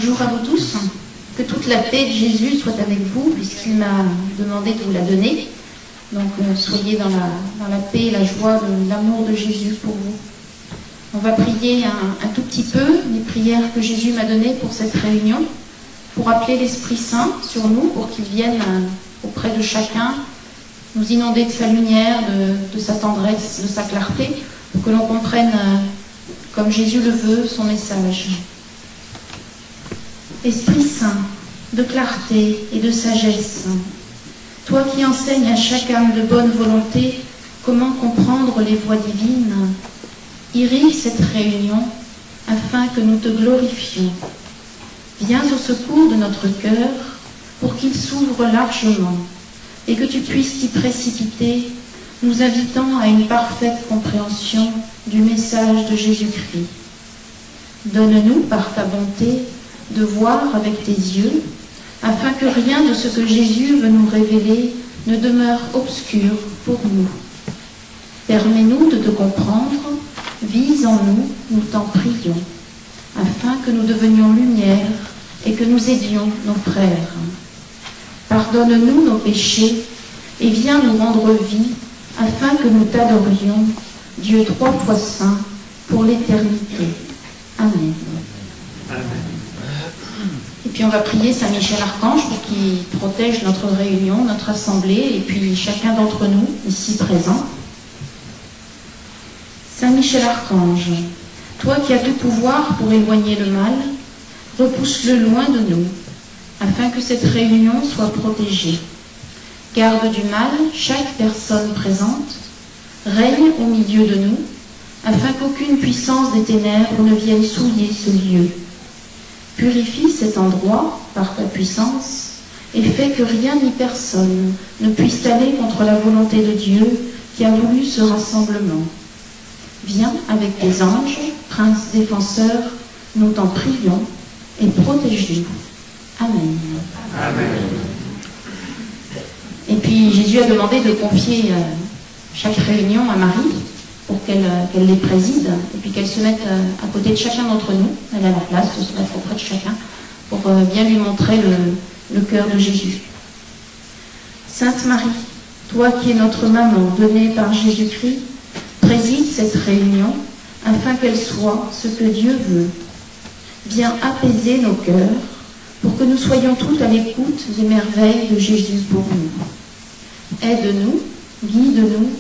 Bonjour à vous tous. Que toute la paix de Jésus soit avec vous, puisqu'il m'a demandé de vous la donner. Donc soyez dans la paix et la joie de l'amour de Jésus pour vous. On va prier un tout petit peu les prières que Jésus m'a données pour cette réunion, pour appeler l'Esprit Saint sur nous, pour qu'il vienne auprès de chacun, nous inonder de sa lumière, de sa tendresse, de sa clarté, pour que l'on comprenne, comme Jésus le veut, son message. Esprit Saint, de clarté et de sagesse, toi qui enseignes à chaque âme de bonne volonté comment comprendre les voies divines, irrigue cette réunion afin que nous te glorifions. Viens au secours de notre cœur pour qu'il s'ouvre largement et que tu puisses t'y précipiter, nous invitant à une parfaite compréhension du message de Jésus-Christ. Donne-nous par ta bonté de voir avec tes yeux, afin que rien de ce que Jésus veut nous révéler ne demeure obscur pour nous. Permets-nous de te comprendre, vise en nous, nous t'en prions, afin que nous devenions lumière et que nous aidions nos frères. Pardonne-nous nos péchés et viens nous rendre vie, afin que nous t'adorions, Dieu 3 fois saint, pour l'éternité. Amen. Amen. Et puis on va prier Saint Michel Archange pour qu'il protège notre réunion, notre assemblée, et puis chacun d'entre nous, ici présent. Saint Michel Archange, toi qui as tout pouvoir pour éloigner le mal, repousse-le loin de nous, afin que cette réunion soit protégée. Garde du mal chaque personne présente, règne au milieu de nous, afin qu'aucune puissance des ténèbres ne vienne souiller ce lieu. Purifie cet endroit par ta puissance et fais que rien ni personne ne puisse aller contre la volonté de Dieu qui a voulu ce rassemblement. Viens avec tes anges, princes défenseurs, nous t'en prions et protège-nous. Amen. Amen. Et puis Jésus a demandé de confier chaque réunion à Marie pour qu'elle les préside et puis qu'elle se mette à côté de chacun d'entre nous. Elle a la place de se mettre auprès de chacun pour bien lui montrer le cœur de Jésus. Sainte Marie, toi qui es notre maman donnée par Jésus-Christ, préside cette réunion afin qu'elle soit ce que Dieu veut. Viens apaiser nos cœurs pour que nous soyons tous à l'écoute des merveilles de Jésus pour nous. Aide-nous, guide-nous,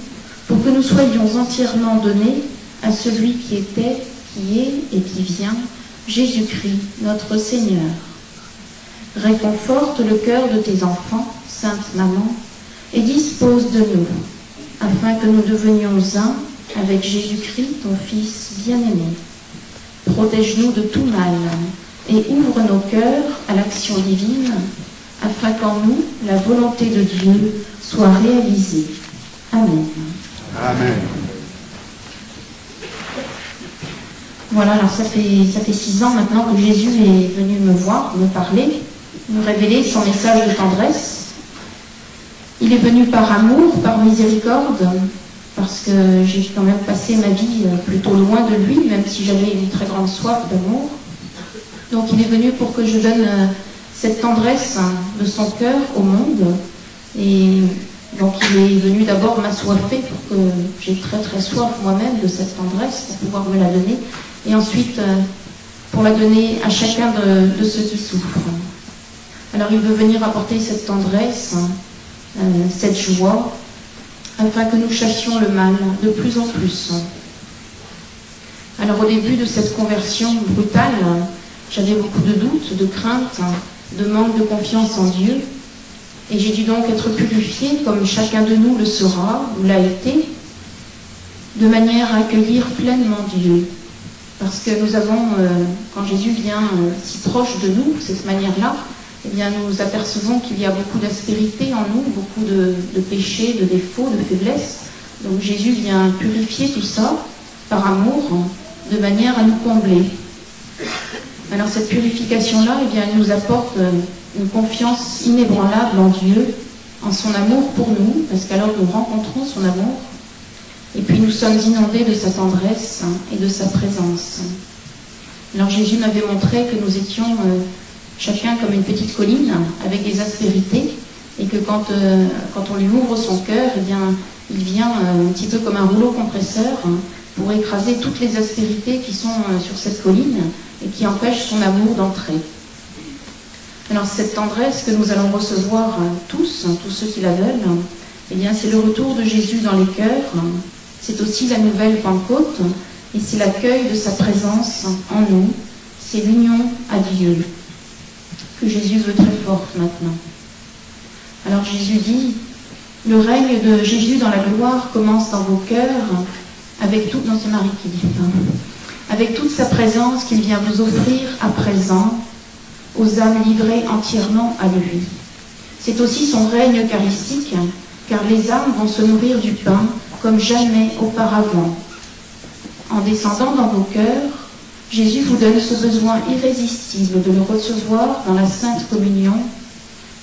pour que nous soyons entièrement donnés à celui qui était, qui est et qui vient, Jésus-Christ, notre Seigneur. Réconforte le cœur de tes enfants, Sainte Maman, et dispose de nous, afin que nous devenions un avec Jésus-Christ, ton Fils bien-aimé. Protège-nous de tout mal et ouvre nos cœurs à l'action divine, afin qu'en nous, la volonté de Dieu soit réalisée. Amen. Amen. Voilà, alors ça fait 6 ans maintenant que Jésus est venu me voir, me parler, me révéler son message de tendresse. Il est venu par amour, par miséricorde, parce que j'ai quand même passé ma vie plutôt loin de lui, même si j'avais une très grande soif d'amour. Donc il est venu pour que je donne cette tendresse de son cœur au monde. Et donc il est venu d'abord m'assoiffer pour que j'ai très très soif moi-même de cette tendresse, pour pouvoir me la donner, et ensuite pour la donner à chacun de ceux qui souffrent. Alors il veut venir apporter cette tendresse, cette joie, afin que nous chassions le mal de plus en plus. Alors au début de cette conversion brutale, j'avais beaucoup de doutes, de craintes, de manque de confiance en Dieu. Et j'ai dû donc être purifiée, comme chacun de nous le sera, ou l'a été, de manière à accueillir pleinement Dieu. Parce que nous avons, quand Jésus vient si proche de nous, de cette manière-là, eh bien nous apercevons qu'il y a beaucoup d'aspérité en nous, beaucoup de péchés, de défauts, de faiblesses. Donc Jésus vient purifier tout ça par amour, de manière à nous combler. Alors cette purification-là, eh bien, elle nous apporte une confiance inébranlable en Dieu, en son amour pour nous, parce qu'alors nous rencontrons son amour, et puis nous sommes inondés de sa tendresse et de sa présence. Alors Jésus m'avait montré que nous étions chacun comme une petite colline avec des aspérités, et que quand on lui ouvre son cœur, eh bien, il vient un petit peu comme un rouleau compresseur pour écraser toutes les aspérités qui sont sur cette colline et qui empêchent son amour d'entrer. Alors cette tendresse que nous allons recevoir tous ceux qui la veulent, eh bien c'est le retour de Jésus dans les cœurs, c'est aussi la nouvelle Pentecôte, et c'est l'accueil de sa présence en nous, c'est l'union à Dieu, que Jésus veut très forte maintenant. Alors Jésus dit, le règne de Jésus dans la gloire commence dans vos cœurs, avec toute, non, c'est Marie qui dit, avec toute sa présence qu'il vient vous offrir à présent, aux âmes livrées entièrement à lui. C'est aussi son règne eucharistique, car les âmes vont se nourrir du pain comme jamais auparavant. En descendant dans vos cœurs, Jésus vous donne ce besoin irrésistible de le recevoir dans la Sainte Communion,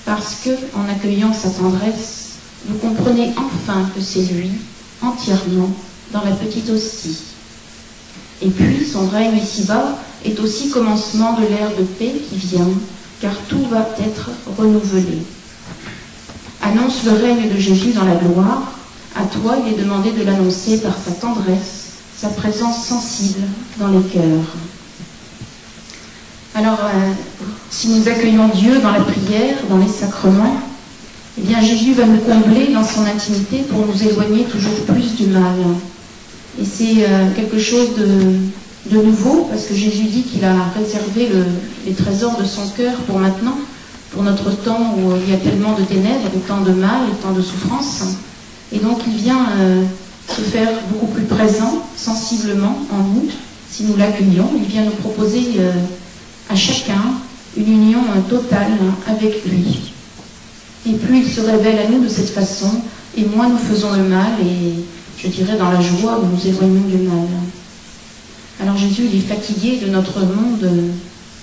parce que, en accueillant sa tendresse, vous comprenez enfin que c'est lui, entièrement, dans la petite hostie. Et puis, son règne ici-bas est aussi commencement de l'ère de paix qui vient, car tout va être renouvelé. Annonce le règne de Jésus dans la gloire. À toi, il est demandé de l'annoncer par sa tendresse, sa présence sensible dans les cœurs. Alors, si nous accueillons Dieu dans la prière, dans les sacrements, eh bien Jésus va nous combler dans son intimité pour nous éloigner toujours plus du mal. Et c'est quelque chose de nouveau, parce que Jésus dit qu'il a réservé les trésors de son cœur pour maintenant, pour notre temps où il y a tellement de ténèbres, de temps de mal, de temps de souffrance. Et donc il vient se faire beaucoup plus présent, sensiblement en nous, si nous l'accueillons. Il vient nous proposer à chacun une union totale avec lui. Et plus il se révèle à nous de cette façon, et moins nous faisons le mal, et je dirais dans la joie où nous éloignons du mal. Alors Jésus, il est fatigué de notre monde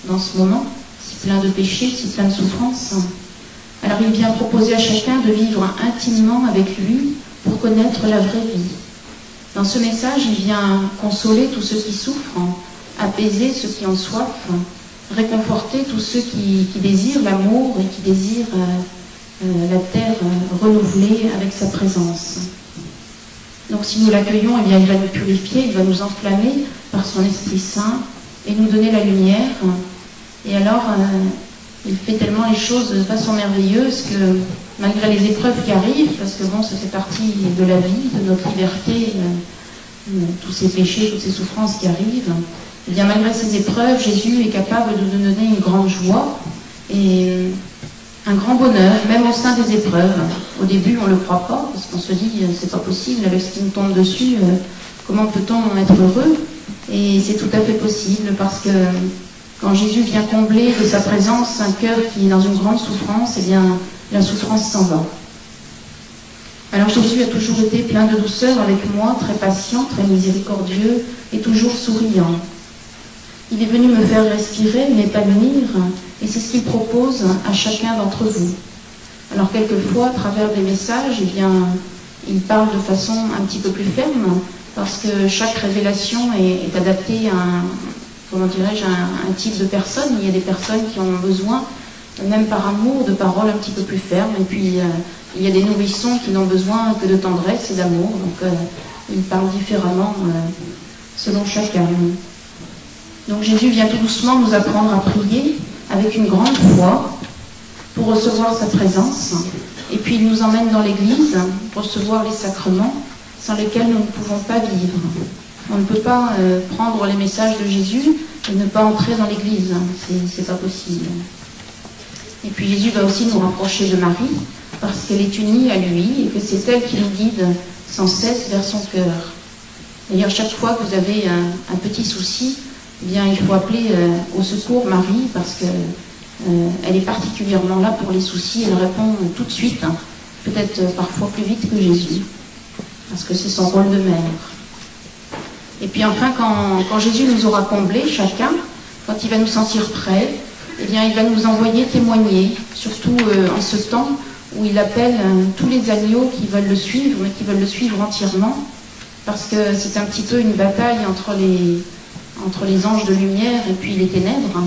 dans ce moment, si plein de péchés, si plein de souffrances. Alors il vient proposer à chacun de vivre intimement avec lui pour connaître la vraie vie. Dans ce message, il vient consoler tous ceux qui souffrent, apaiser ceux qui ont soif, réconforter tous ceux qui désirent l'amour et qui désirent la terre renouvelée avec sa présence. Donc si nous l'accueillons, eh bien, il va nous purifier, il va nous enflammer par son Esprit Saint et nous donner la lumière. Et alors, il fait tellement les choses de façon merveilleuse que malgré les épreuves qui arrivent, parce que bon, ça fait partie de la vie, de notre liberté, tous ces péchés, toutes ces souffrances qui arrivent, eh bien malgré ces épreuves, Jésus est capable de nous donner une grande joie et un grand bonheur, même au sein des épreuves. Au début, on ne le croit pas, parce qu'on se dit, c'est pas possible, avec ce qui nous tombe dessus, comment peut-on être heureux? Et c'est tout à fait possible, parce que quand Jésus vient combler de sa présence un cœur qui est dans une grande souffrance, eh bien, la souffrance s'en va. Alors Jésus a toujours été plein de douceur avec moi, très patient, très miséricordieux, et toujours souriant. Il est venu me faire respirer, m'épanouir, et c'est ce qu'il propose à chacun d'entre vous. Alors quelquefois, à travers des messages, eh bien, il parle de façon un petit peu plus ferme, parce que chaque révélation est adaptée à un type de personne. Il y a des personnes qui ont besoin, même par amour, de paroles un petit peu plus fermes, et puis il y a des nourrissons qui n'ont besoin que de tendresse et d'amour, donc il parle différemment selon chacun. Donc Jésus vient tout doucement nous apprendre à prier avec une grande foi pour recevoir sa présence, et puis il nous emmène dans l'église pour recevoir les sacrements sans lesquels nous ne pouvons pas vivre. On ne peut pas prendre les messages de Jésus et ne pas entrer dans l'église, c'est pas possible. Et puis Jésus va aussi nous rapprocher de Marie, parce qu'elle est unie à lui et que c'est elle qui nous guide sans cesse vers son cœur. D'ailleurs, chaque fois que vous avez un petit souci, eh bien, il faut appeler au secours Marie, parce qu'elle est particulièrement là pour les soucis. Elle répond tout de suite, peut-être parfois plus vite que Jésus, parce que c'est son rôle de mère. Et puis enfin, quand Jésus nous aura comblés, chacun, quand il va nous sentir prêts, eh bien, il va nous envoyer témoigner, surtout en ce temps où il appelle tous les agneaux qui veulent le suivre, mais qui veulent le suivre entièrement, parce que c'est un petit peu une bataille entre entre les anges de lumière et puis les ténèbres.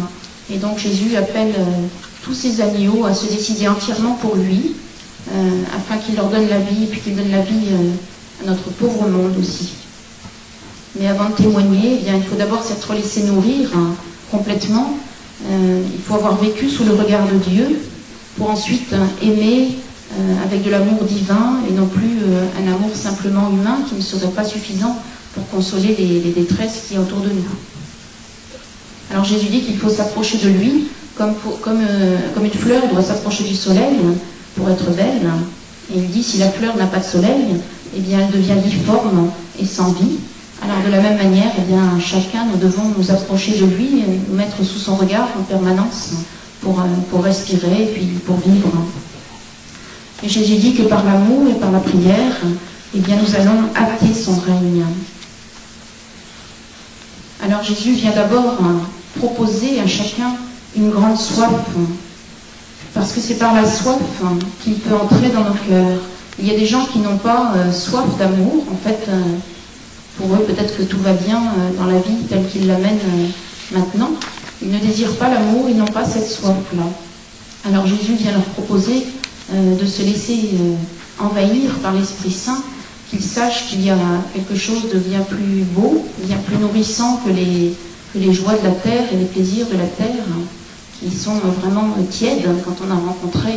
Et donc Jésus appelle tous ces agneaux à se décider entièrement pour lui, afin qu'il leur donne la vie et puis qu'il donne la vie à notre pauvre monde aussi. Mais avant de témoigner, eh bien, il faut d'abord s'être laissé nourrir complètement. Il faut avoir vécu sous le regard de Dieu pour ensuite aimer avec de l'amour divin et non plus un amour simplement humain qui ne serait pas suffisant pour consoler les détresses qui y a autour de nous. Alors Jésus dit qu'il faut s'approcher de lui comme une fleur doit s'approcher du soleil pour être belle. Et il dit si la fleur n'a pas de soleil, eh bien elle devient difforme et sans vie. Alors de la même manière, eh bien, chacun, nous devons nous approcher de lui et nous mettre sous son regard en permanence pour respirer et puis pour vivre. Et Jésus dit que par l'amour et par la prière, eh bien, nous allons hâter son règne. Alors Jésus vient d'abord proposer à chacun une grande soif, parce que c'est par la soif qu'il peut entrer dans nos cœurs. Il y a des gens qui n'ont pas soif d'amour, en fait. Pour eux, peut-être que tout va bien dans la vie telle qu'ils l'amènent maintenant. Ils ne désirent pas l'amour, ils n'ont pas cette soif-là. Alors Jésus vient leur proposer de se laisser envahir par l'Esprit Saint, qu'ils sachent qu'il y a quelque chose de bien plus beau, bien plus nourrissant que les joies de la terre et les plaisirs de la terre, qui sont vraiment tièdes. Quand on a rencontré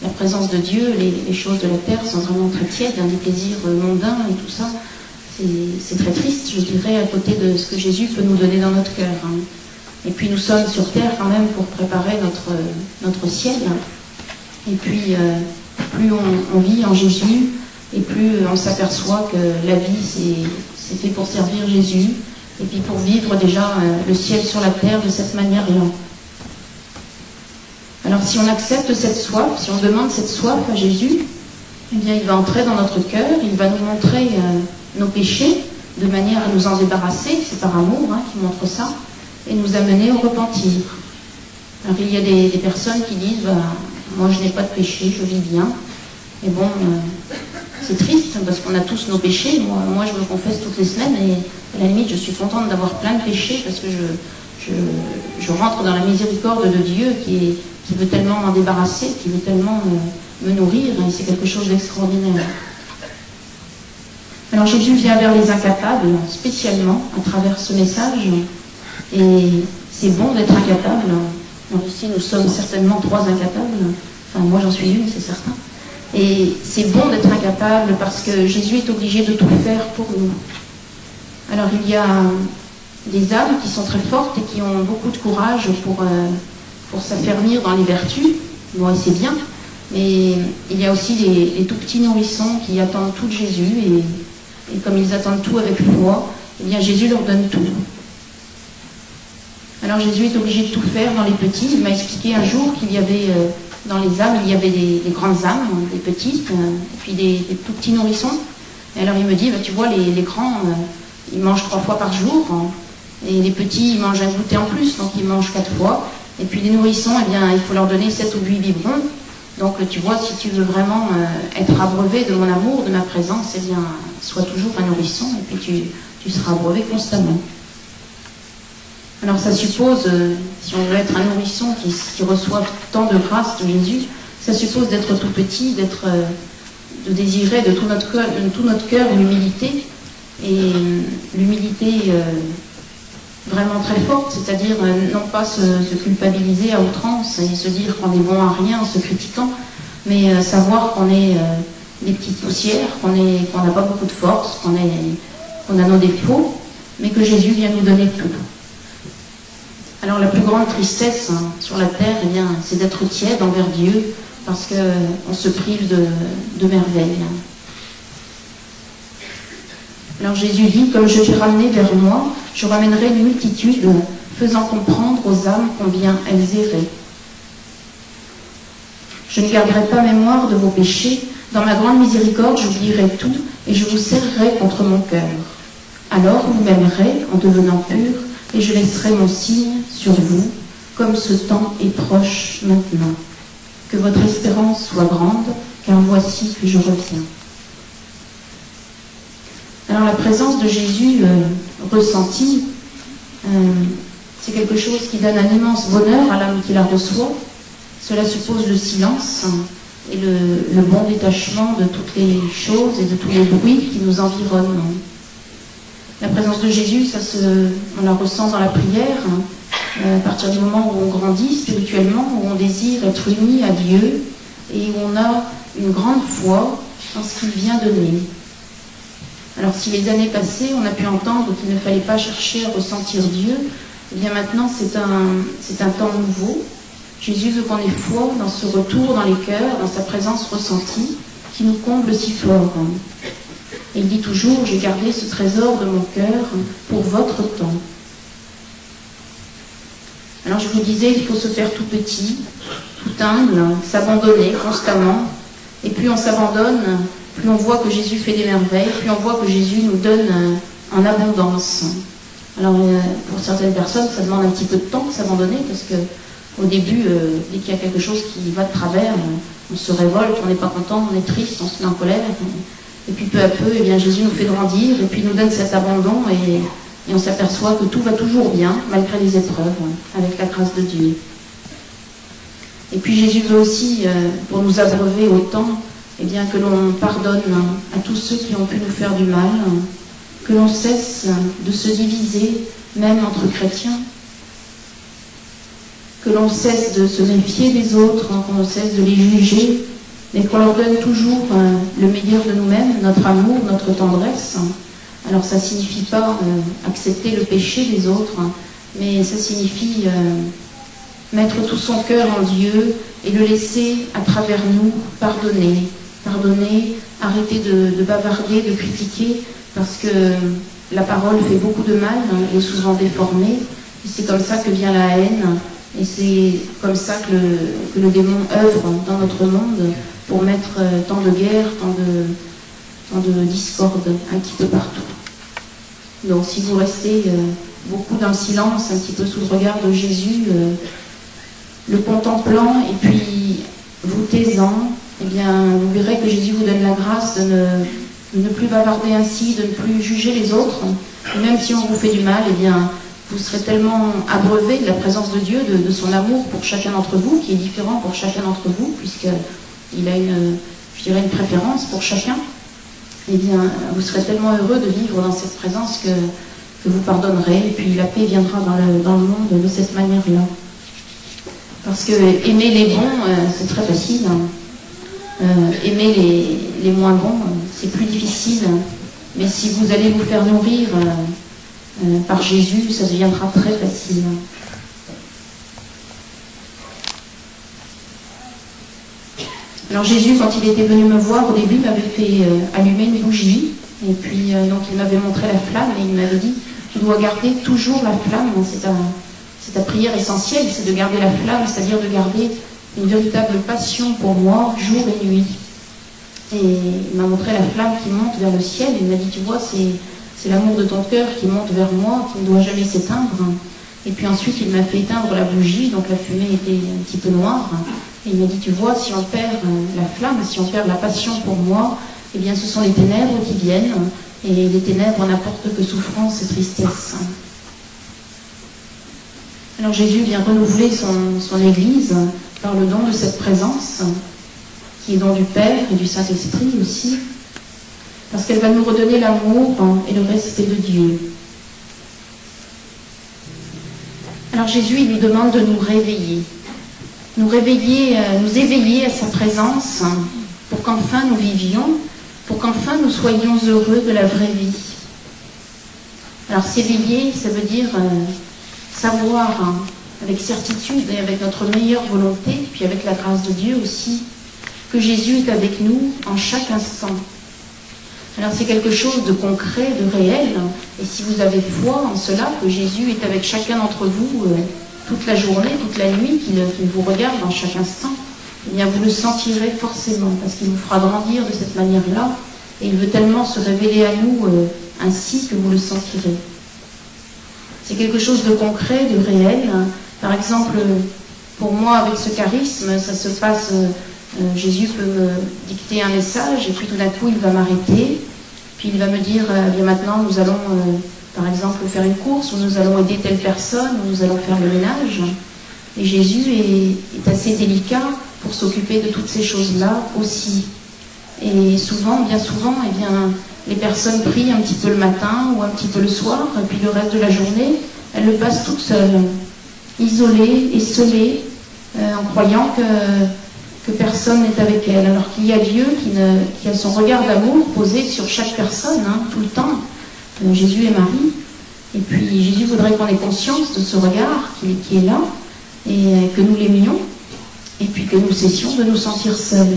la présence de Dieu, les choses de la terre sont vraiment très tièdes, des plaisirs mondains et tout ça. C'est très triste, je dirais, à côté de ce que Jésus peut nous donner dans notre cœur. Et puis nous sommes sur terre quand même pour préparer notre ciel. Et puis plus on vit en Jésus, et plus on s'aperçoit que la vie c'est fait pour servir Jésus, et puis pour vivre déjà le ciel sur la terre de cette manière-là. Alors si on accepte cette soif, si on demande cette soif à Jésus, eh bien il va entrer dans notre cœur, il va nous montrer nos péchés, de manière à nous en débarrasser, c'est par amour qui montre ça, et nous amener au repentir. Alors il y a des personnes qui disent moi je n'ai pas de péché, je vis bien. Et bon, c'est triste parce qu'on a tous nos péchés. Moi je me confesse toutes les semaines et à la limite je suis contente d'avoir plein de péchés parce que je rentre dans la miséricorde de Dieu qui veut tellement m'en débarrasser, qui veut tellement me nourrir, et c'est quelque chose d'extraordinaire. Alors Jésus vient vers les incapables, spécialement, à travers ce message, et c'est bon d'être incapable. Alors ici, nous sommes certainement 3 incapables, enfin moi j'en suis une, c'est certain, et c'est bon d'être incapable parce que Jésus est obligé de tout faire pour nous. Alors il y a des âmes qui sont très fortes et qui ont beaucoup de courage pour s'affermir dans les vertus, bon, et c'est bien, mais il y a aussi les tout petits nourrissons qui attendent tout de Jésus, et comme ils attendent tout avec foi, eh bien Jésus leur donne tout. Alors Jésus est obligé de tout faire dans les petits. Il m'a expliqué un jour qu'il y avait dans les âmes, il y avait des grandes âmes, des petites, et puis des tout petits nourrissons. Et alors il me dit, tu vois, les grands, ils mangent 3 fois par jour, et les petits, ils mangent un goûter en plus, donc ils mangent 4 fois. Et puis les nourrissons, eh bien, il faut leur donner 7 ou 8 biberons. Donc tu vois, si tu veux vraiment être abreuvé de mon amour, de ma présence, eh bien, sois toujours un nourrisson, et puis tu seras abreuvé constamment. Alors ça suppose, si on veut être un nourrisson qui reçoit tant de grâce de Jésus, ça suppose d'être tout petit, de désirer de tout notre cœur l'humilité, et l'humilité vraiment très forte, c'est-à-dire non pas se culpabiliser à outrance et se dire qu'on est bon à rien en se critiquant, mais savoir qu'on est des petites poussières, qu'on n'a pas beaucoup de force, qu'on a nos défauts, mais que Jésus vient nous donner tout. Alors la plus grande tristesse sur la terre, eh bien, c'est d'être tiède envers Dieu, parce qu'on se prive de merveilles. Alors Jésus dit, comme je t'ai ramené vers moi, je ramènerai une multitude, faisant comprendre aux âmes combien elles erraient. Je ne garderai pas mémoire de vos péchés, dans ma grande miséricorde j'oublierai tout, et je vous serrerai contre mon cœur. Alors vous m'aimerez en devenant pur, et je laisserai mon signe sur vous, comme ce temps est proche maintenant. Que votre espérance soit grande, car voici que je reviens. Alors la présence de Jésus ressentie, C'est quelque chose qui donne un immense bonheur à l'âme qui la reçoit. Cela suppose le silence et le bon détachement de toutes les choses et de tous les bruits qui nous environnent. La présence de Jésus, on la ressent dans la prière, à partir du moment où on grandit spirituellement, où on désire être uni à Dieu et où on a une grande foi en ce qu'il vient donner. Alors si les années passées, on a pu entendre qu'il ne fallait pas chercher à ressentir Dieu, eh bien maintenant c'est un temps nouveau. Jésus veut qu'on ait foi dans ce retour dans les cœurs, dans sa présence ressentie, qui nous comble si fort. Et il dit toujours, j'ai gardé ce trésor de mon cœur pour votre temps. Alors je vous disais, il faut se faire tout petit, tout humble, s'abandonner constamment. Et plus on s'abandonne, plus on voit que Jésus fait des merveilles, plus on voit que Jésus nous donne en abondance. Alors pour certaines personnes, ça demande un petit peu de temps de s'abandonner, parce que au début, dès qu'il y a quelque chose qui va de travers, on se révolte, on n'est pas content, on est triste, on se met en colère. Et puis peu à peu, eh bien, Jésus nous fait grandir, et puis nous donne cet abandon, et on s'aperçoit que tout va toujours bien, malgré les épreuves, avec la grâce de Dieu. Et puis Jésus veut aussi, pour nous abreuver autant, eh bien, que l'on pardonne à tous ceux qui ont pu nous faire du mal, que l'on cesse de se diviser, même entre chrétiens, que l'on cesse de se méfier des autres, qu'on cesse de les juger, mais qu'on leur donne toujours le meilleur de nous-mêmes, notre amour, notre tendresse. Alors ça ne signifie pas accepter le péché des autres, mais ça signifie mettre tout son cœur en Dieu et le laisser à travers nous pardonner. Pardonner, arrêter de bavarder, de critiquer, parce que la parole fait beaucoup de mal, elle est souvent déformée, et c'est comme ça que vient la haine, et c'est comme ça que le démon œuvre dans notre monde pour mettre tant de guerre, tant de discorde un petit peu partout. Donc si vous restez beaucoup dans le silence, un petit peu sous le regard de Jésus, le contemplant et puis vous taisant, eh bien vous verrez que Jésus vous donne la grâce de ne plus bavarder ainsi, de ne plus juger les autres. Et même si on vous fait du mal, eh bien vous serez tellement abreuvé de la présence de Dieu, de son amour pour chacun d'entre vous, qui est différent pour chacun d'entre vous, puisqu'il a une préférence pour chacun. Eh bien, vous serez tellement heureux de vivre dans cette présence que vous pardonnerez, et puis la paix viendra dans le monde de cette manière-là. Parce que aimer les bons, c'est très facile. Aimer les moins bons, c'est plus difficile. Mais si vous allez vous faire nourrir par Jésus, ça deviendra très facile. Alors Jésus, quand il était venu me voir, au début, m'avait fait allumer une bougie, et puis donc il m'avait montré la flamme, et il m'avait dit, tu dois garder toujours la flamme, c'est ta prière essentielle, c'est de garder la flamme, c'est-à-dire de garder une véritable passion pour moi, jour et nuit. Et il m'a montré la flamme qui monte vers le ciel, et il m'a dit, tu vois, c'est l'amour de ton cœur qui monte vers moi, qui ne doit jamais s'éteindre. Et puis ensuite, il m'a fait éteindre la bougie, donc la fumée était un petit peu noire. Et il m'a dit, tu vois, si on perd la flamme, si on perd la passion pour moi, eh bien ce sont les ténèbres qui viennent, et les ténèbres n'apportent que souffrance et tristesse. Alors Jésus vient renouveler son Église par le don de cette présence, qui est don du Père et du Saint-Esprit aussi, parce qu'elle va nous redonner l'amour et le respect de Dieu. Alors Jésus, il nous demande de nous réveiller, nous éveiller à sa présence, pour qu'enfin nous vivions, pour qu'enfin nous soyons heureux de la vraie vie. Alors s'éveiller, ça veut dire savoir avec certitude et avec notre meilleure volonté, puis avec la grâce de Dieu aussi, que Jésus est avec nous en chaque instant. Alors c'est quelque chose de concret, de réel, et si vous avez foi en cela, que Jésus est avec chacun d'entre vous toute la journée, toute la nuit, qu'il vous regarde en chaque instant, eh bien vous le sentirez forcément, parce qu'il vous fera grandir de cette manière-là, et il veut tellement se révéler à nous ainsi que vous le sentirez. C'est quelque chose de concret, de réel. Par exemple, pour moi, avec ce charisme, ça se passe... Jésus peut me dicter un message et puis tout d'un coup il va m'arrêter, puis il va me dire bien maintenant nous allons par exemple, faire une course, où nous allons aider telle personne, où nous allons faire le ménage. Et Jésus est assez délicat pour s'occuper de toutes ces choses-là aussi. Et souvent, bien souvent, eh bien, les personnes prient un petit peu le matin ou un petit peu le soir, et puis le reste de la journée, elles le passent toutes seules, isolées, esselées, en croyant que personne n'est avec elles, alors qu'il y a Dieu qui a son regard d'amour posé sur chaque personne, tout le temps, Jésus et Marie. Et puis Jésus voudrait qu'on ait conscience de ce regard qui est là, et que nous l'aimions, et puis que nous cessions de nous sentir seuls.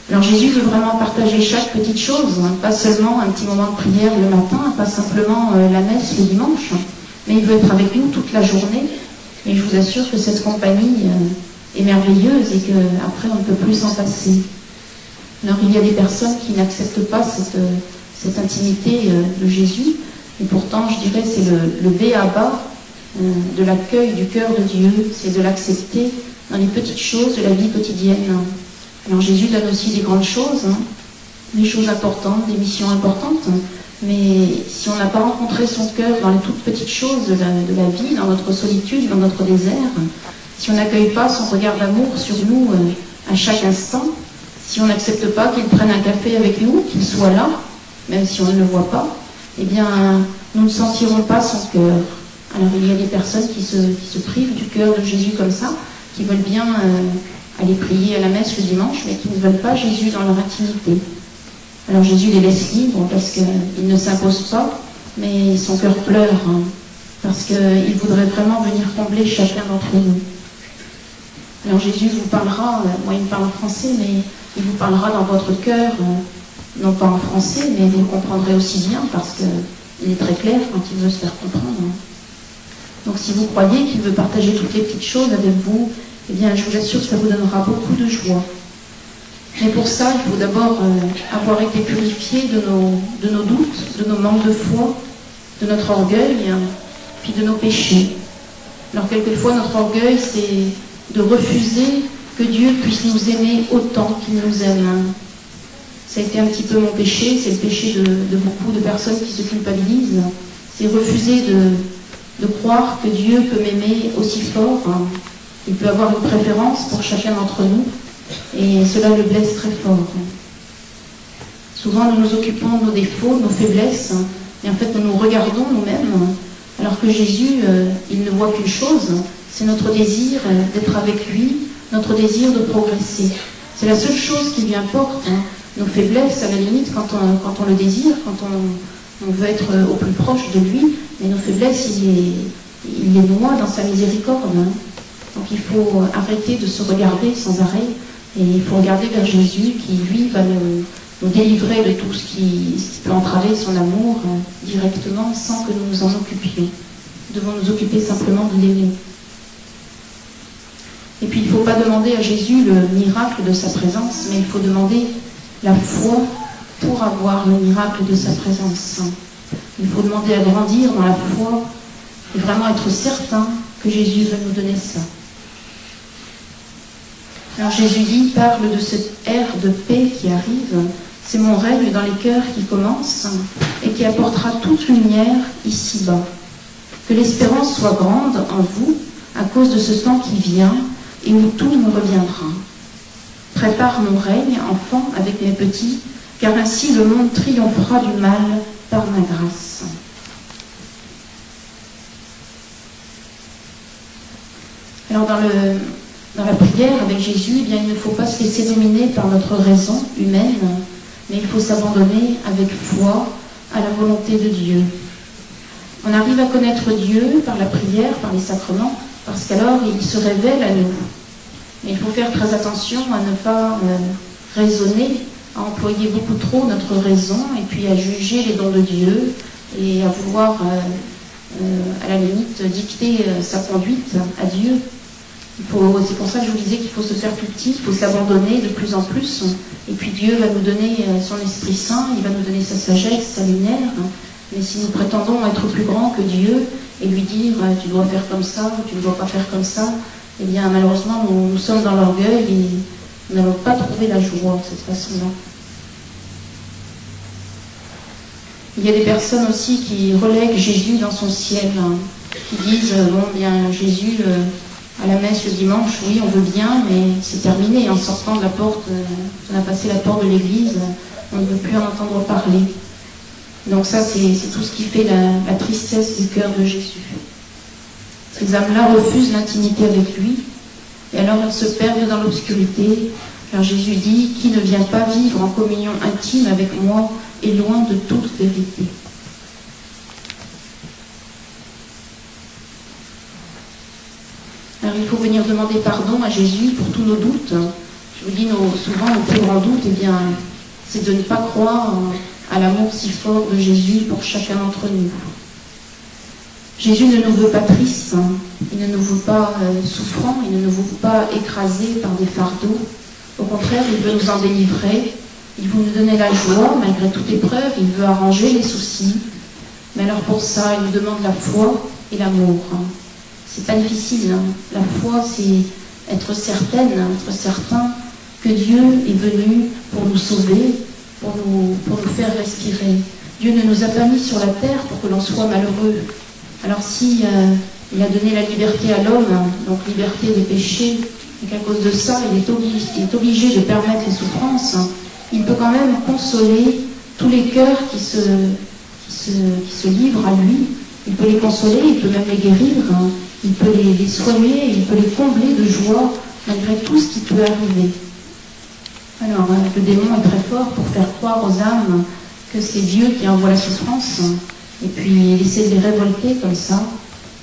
Alors Jésus veut vraiment partager chaque petite chose, pas seulement un petit moment de prière le matin, pas simplement la messe le dimanche, mais il veut être avec nous toute la journée, et je vous assure que cette compagnie est merveilleuse et qu'après on ne peut plus s'en passer. Alors il y a des personnes qui n'acceptent pas cette intimité de Jésus, et pourtant je dirais c'est le b.a.-ba de l'accueil du cœur de Dieu, c'est de l'accepter dans les petites choses de la vie quotidienne. Alors Jésus donne aussi des grandes choses, des choses importantes, des missions importantes, mais si on n'a pas rencontré son cœur dans les toutes petites choses de la vie, dans notre solitude, dans notre désert, si on n'accueille pas son regard d'amour sur nous à chaque instant, si on n'accepte pas qu'il prenne un café avec nous, qu'il soit là, même si on ne le voit pas, eh bien nous ne sentirons pas son cœur. Alors il y a des personnes qui se privent du cœur de Jésus comme ça, qui veulent bien aller prier à la messe le dimanche, mais qui ne veulent pas Jésus dans leur intimité. Alors Jésus les laisse libres parce qu'il ne s'impose pas, mais son cœur pleure, parce qu'il voudrait vraiment venir combler chacun d'entre nous. Alors Jésus vous parlera, moi il me parle en français, mais il vous parlera dans votre cœur, non pas en français, mais vous le comprendrez aussi bien, parce qu'il est très clair quand il veut se faire comprendre. Donc si vous croyez qu'il veut partager toutes les petites choses avec vous, eh bien je vous assure que ça vous donnera beaucoup de joie. Mais pour ça, il faut d'abord avoir été purifié de nos doutes, de nos manques de foi, de notre orgueil, puis de nos péchés. Alors quelquefois, notre orgueil, c'est de refuser que Dieu puisse nous aimer autant qu'il nous aime. Ça a été un petit peu mon péché, c'est le péché de beaucoup de personnes qui se culpabilisent. C'est refuser de croire que Dieu peut m'aimer aussi fort. Il peut avoir une préférence pour chacun d'entre nous, et cela le blesse très fort. Souvent, nous nous occupons de nos défauts, de nos faiblesses, et en fait, nous nous regardons nous-mêmes, alors que Jésus, il ne voit qu'une chose, c'est notre désir d'être avec lui, notre désir de progresser. C'est la seule chose qui lui importe. Nos faiblesses, à la limite, quand on le désire, quand on veut être au plus proche de lui, mais nos faiblesses, il les noie dans sa miséricorde. Donc il faut arrêter de se regarder sans arrêt, et il faut regarder vers Jésus qui, lui, va nous délivrer de tout ce qui peut entraver son amour directement sans que nous nous en occupions. Nous devons nous occuper simplement de l'aimer. Et puis il ne faut pas demander à Jésus le miracle de sa présence, mais il faut demander la foi pour avoir le miracle de sa présence. Il faut demander à grandir dans la foi et vraiment être certain que Jésus va nous donner ça. Alors Jésus parle de cette ère de paix qui arrive. C'est mon règne dans les cœurs qui commence et qui apportera toute lumière ici-bas. Que l'espérance soit grande en vous à cause de ce temps qui vient et où tout me reviendra. Prépare mon règne, enfant, avec mes petits, car ainsi le monde triomphera du mal par ma grâce. Alors dans la prière avec Jésus, eh bien, il ne faut pas se laisser dominer par notre raison humaine, mais il faut s'abandonner avec foi à la volonté de Dieu. On arrive à connaître Dieu par la prière, par les sacrements, parce qu'alors il se révèle à nous. Mais il faut faire très attention à ne pas raisonner, à employer beaucoup trop notre raison, et puis à juger les dons de Dieu, et à vouloir, à la limite, dicter sa conduite à Dieu. C'est pour ça que je vous disais qu'il faut se faire tout petit, il faut s'abandonner de plus en plus, et puis Dieu va nous donner son Esprit Saint, il va nous donner sa sagesse, sa lumière. Mais si nous prétendons être plus grands que Dieu et lui dire tu dois faire comme ça, tu ne dois pas faire comme ça, eh bien malheureusement nous sommes dans l'orgueil et nous n'allons pas trouver la joie de cette façon-là. Il y a des personnes aussi qui relèguent Jésus dans son ciel, hein, qui disent, bon, bien, Jésus, à la messe le dimanche, oui, on veut bien, mais c'est terminé. En sortant de la porte, on a passé la porte de l'église, on ne veut plus en entendre parler. Donc ça, c'est tout ce qui fait la tristesse du cœur de Jésus. Ces âmes-là refusent l'intimité avec lui, et alors elles se perdent dans l'obscurité, car Jésus dit « Qui ne vient pas vivre en communion intime avec moi est loin de toute vérité. » Alors il faut venir demander pardon à Jésus pour tous nos doutes. Je vous dis, souvent nos plus grands doutes, eh bien, c'est de ne pas croire à l'amour si fort de Jésus pour chacun d'entre nous. Jésus ne nous veut pas tristes, il ne nous veut pas souffrants, il ne nous veut pas écrasés par des fardeaux. Au contraire, il veut nous en délivrer, il veut nous donner la joie malgré toute épreuve, il veut arranger les soucis. Mais alors pour ça, il nous demande la foi et l'amour. C'est pas difficile, hein. La foi, c'est être certaine, être certain que Dieu est venu pour nous sauver, pour nous faire respirer. Dieu ne nous a pas mis sur la terre pour que l'on soit malheureux. Alors si il a donné la liberté à l'homme, donc liberté des péchés, et qu'à cause de ça, il est obligé de permettre les souffrances, il peut quand même consoler tous les cœurs qui se livrent à lui. Il peut les consoler, il peut même les guérir, il peut les soigner, il peut les combler de joie, malgré tout ce qui peut arriver. Alors, le démon est très fort pour faire croire aux âmes que c'est Dieu qui envoie la souffrance, et puis il essaie de les révolter comme ça.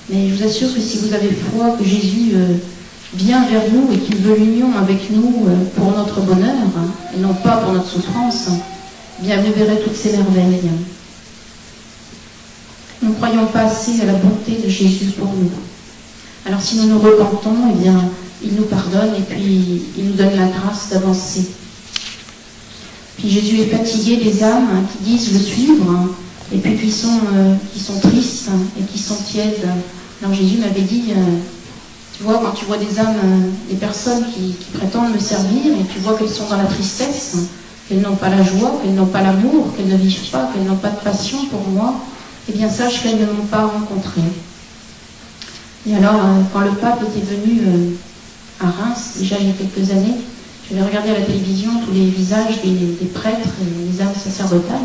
Mais je vous assure que si vous avez foi que Jésus vient vers nous et qu'il veut l'union avec nous pour notre bonheur, et non pas pour notre souffrance, eh bien vous verrez toutes ces merveilles. Nous ne croyons pas assez à la bonté de Jésus pour nous. Alors si nous nous repentons, eh bien, il nous pardonne et puis il nous donne la grâce d'avancer. Puis Jésus est fatigué des âmes qui disent le suivre, et puis qui sont tristes et qui sont tièdes. Alors Jésus m'avait dit, tu vois, quand tu vois des âmes, des personnes qui prétendent me servir, et tu vois qu'elles sont dans la tristesse, qu'elles n'ont pas la joie, qu'elles n'ont pas l'amour, qu'elles ne vivent pas, qu'elles n'ont pas de passion pour moi, eh bien sache qu'elles ne m'ont pas rencontré. Et alors, quand le pape était venu à Reims, déjà il y a quelques années, j'avais regardé à la télévision tous les visages des prêtres et des âmes sacerdotales.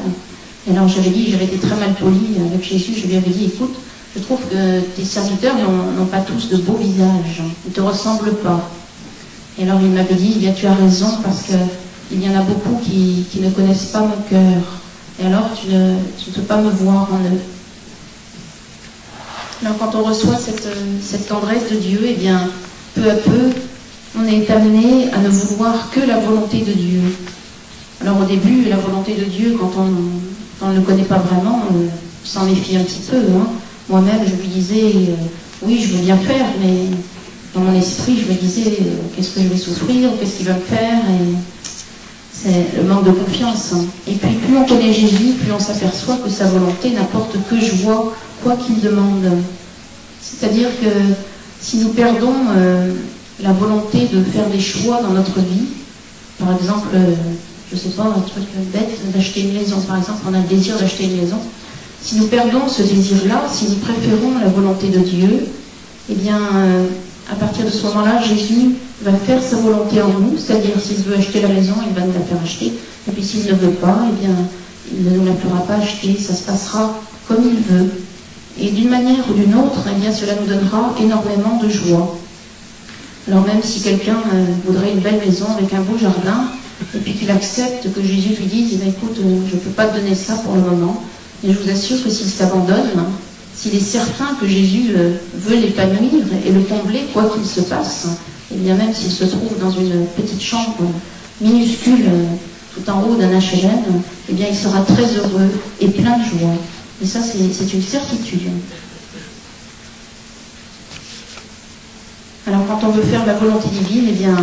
Et alors j'avais été très mal polie avec Jésus, je lui avais dit, écoute, je trouve que tes serviteurs n'ont pas tous de beaux visages, ils ne te ressemblent pas. Et alors il m'avait dit, eh bien tu as raison, parce qu'il y en a beaucoup qui ne connaissent pas mon cœur. Et alors tu ne peux pas me voir en eux. Alors quand on reçoit cette tendresse de Dieu, eh bien peu à peu, on est amené à ne vouloir que la volonté de Dieu. Alors au début, la volonté de Dieu, quand on ne le connaît pas vraiment, on s'en méfie un petit peu. Hein. Moi-même, je lui disais, oui, je veux bien faire, mais dans mon esprit, je me disais, qu'est-ce que je vais souffrir, qu'est-ce qu'il va me faire, et c'est le manque de confiance. Et puis, plus on connaît Jésus, plus on s'aperçoit que sa volonté n'apporte que joie, quoi qu'il demande. C'est-à-dire que si nous perdons la volonté de faire des choix dans notre vie, par exemple, je ne sais pas, un truc bête, d'acheter une maison, par exemple, on a le désir d'acheter une maison. Si nous perdons ce désir-là, si nous préférons la volonté de Dieu, eh bien, à partir de ce moment-là, Jésus va faire sa volonté en nous, c'est-à-dire s'il veut acheter la maison, il va nous la faire acheter, et puis s'il ne veut pas, eh bien, il ne nous la fera pas acheter, ça se passera comme il veut. Et d'une manière ou d'une autre, eh bien, cela nous donnera énormément de joie. Alors même si quelqu'un voudrait une belle maison avec un beau jardin, et puis qu'il accepte que Jésus lui dise, eh bien, écoute, je ne peux pas te donner ça pour le moment, mais je vous assure que s'il s'abandonne, s'il est certain que Jésus veut l'épanouir et le combler, quoi qu'il se passe, et bien même s'il se trouve dans une petite chambre minuscule, tout en haut d'un HLM, eh bien il sera très heureux et plein de joie. Et ça, c'est une certitude. Alors quand on veut faire la volonté divine, eh bien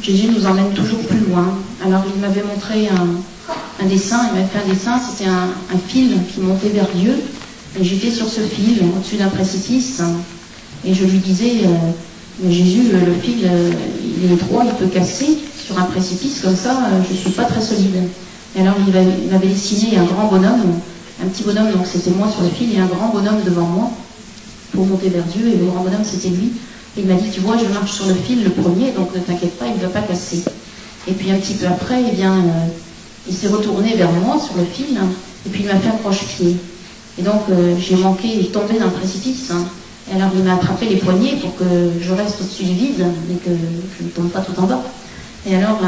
Jésus nous emmène toujours plus loin. Alors il m'avait montré un dessin, il m'avait fait un dessin, c'était un fil qui montait vers Dieu, et j'étais sur ce fil, au-dessus d'un précipice, et je lui disais, mais Jésus, le fil, il est droit, il peut casser sur un précipice, comme ça, je ne suis pas très solide. Et alors il m'avait dessiné un grand bonhomme, un petit bonhomme, donc c'était moi sur le fil, et un grand bonhomme devant moi pour monter vers Dieu, et le grand bonhomme c'était lui. Et il m'a dit, tu vois, je marche sur le fil le premier, donc ne t'inquiète pas, il ne va pas casser. Et puis un petit peu après, eh bien, il s'est retourné vers moi sur le fil, et puis il m'a fait un croche-pied. Et donc j'ai manqué et tombé dans le précipice. Et alors il m'a attrapé les poignets pour que je reste au-dessus du vide, mais que je ne tombe pas tout en bas. Et alors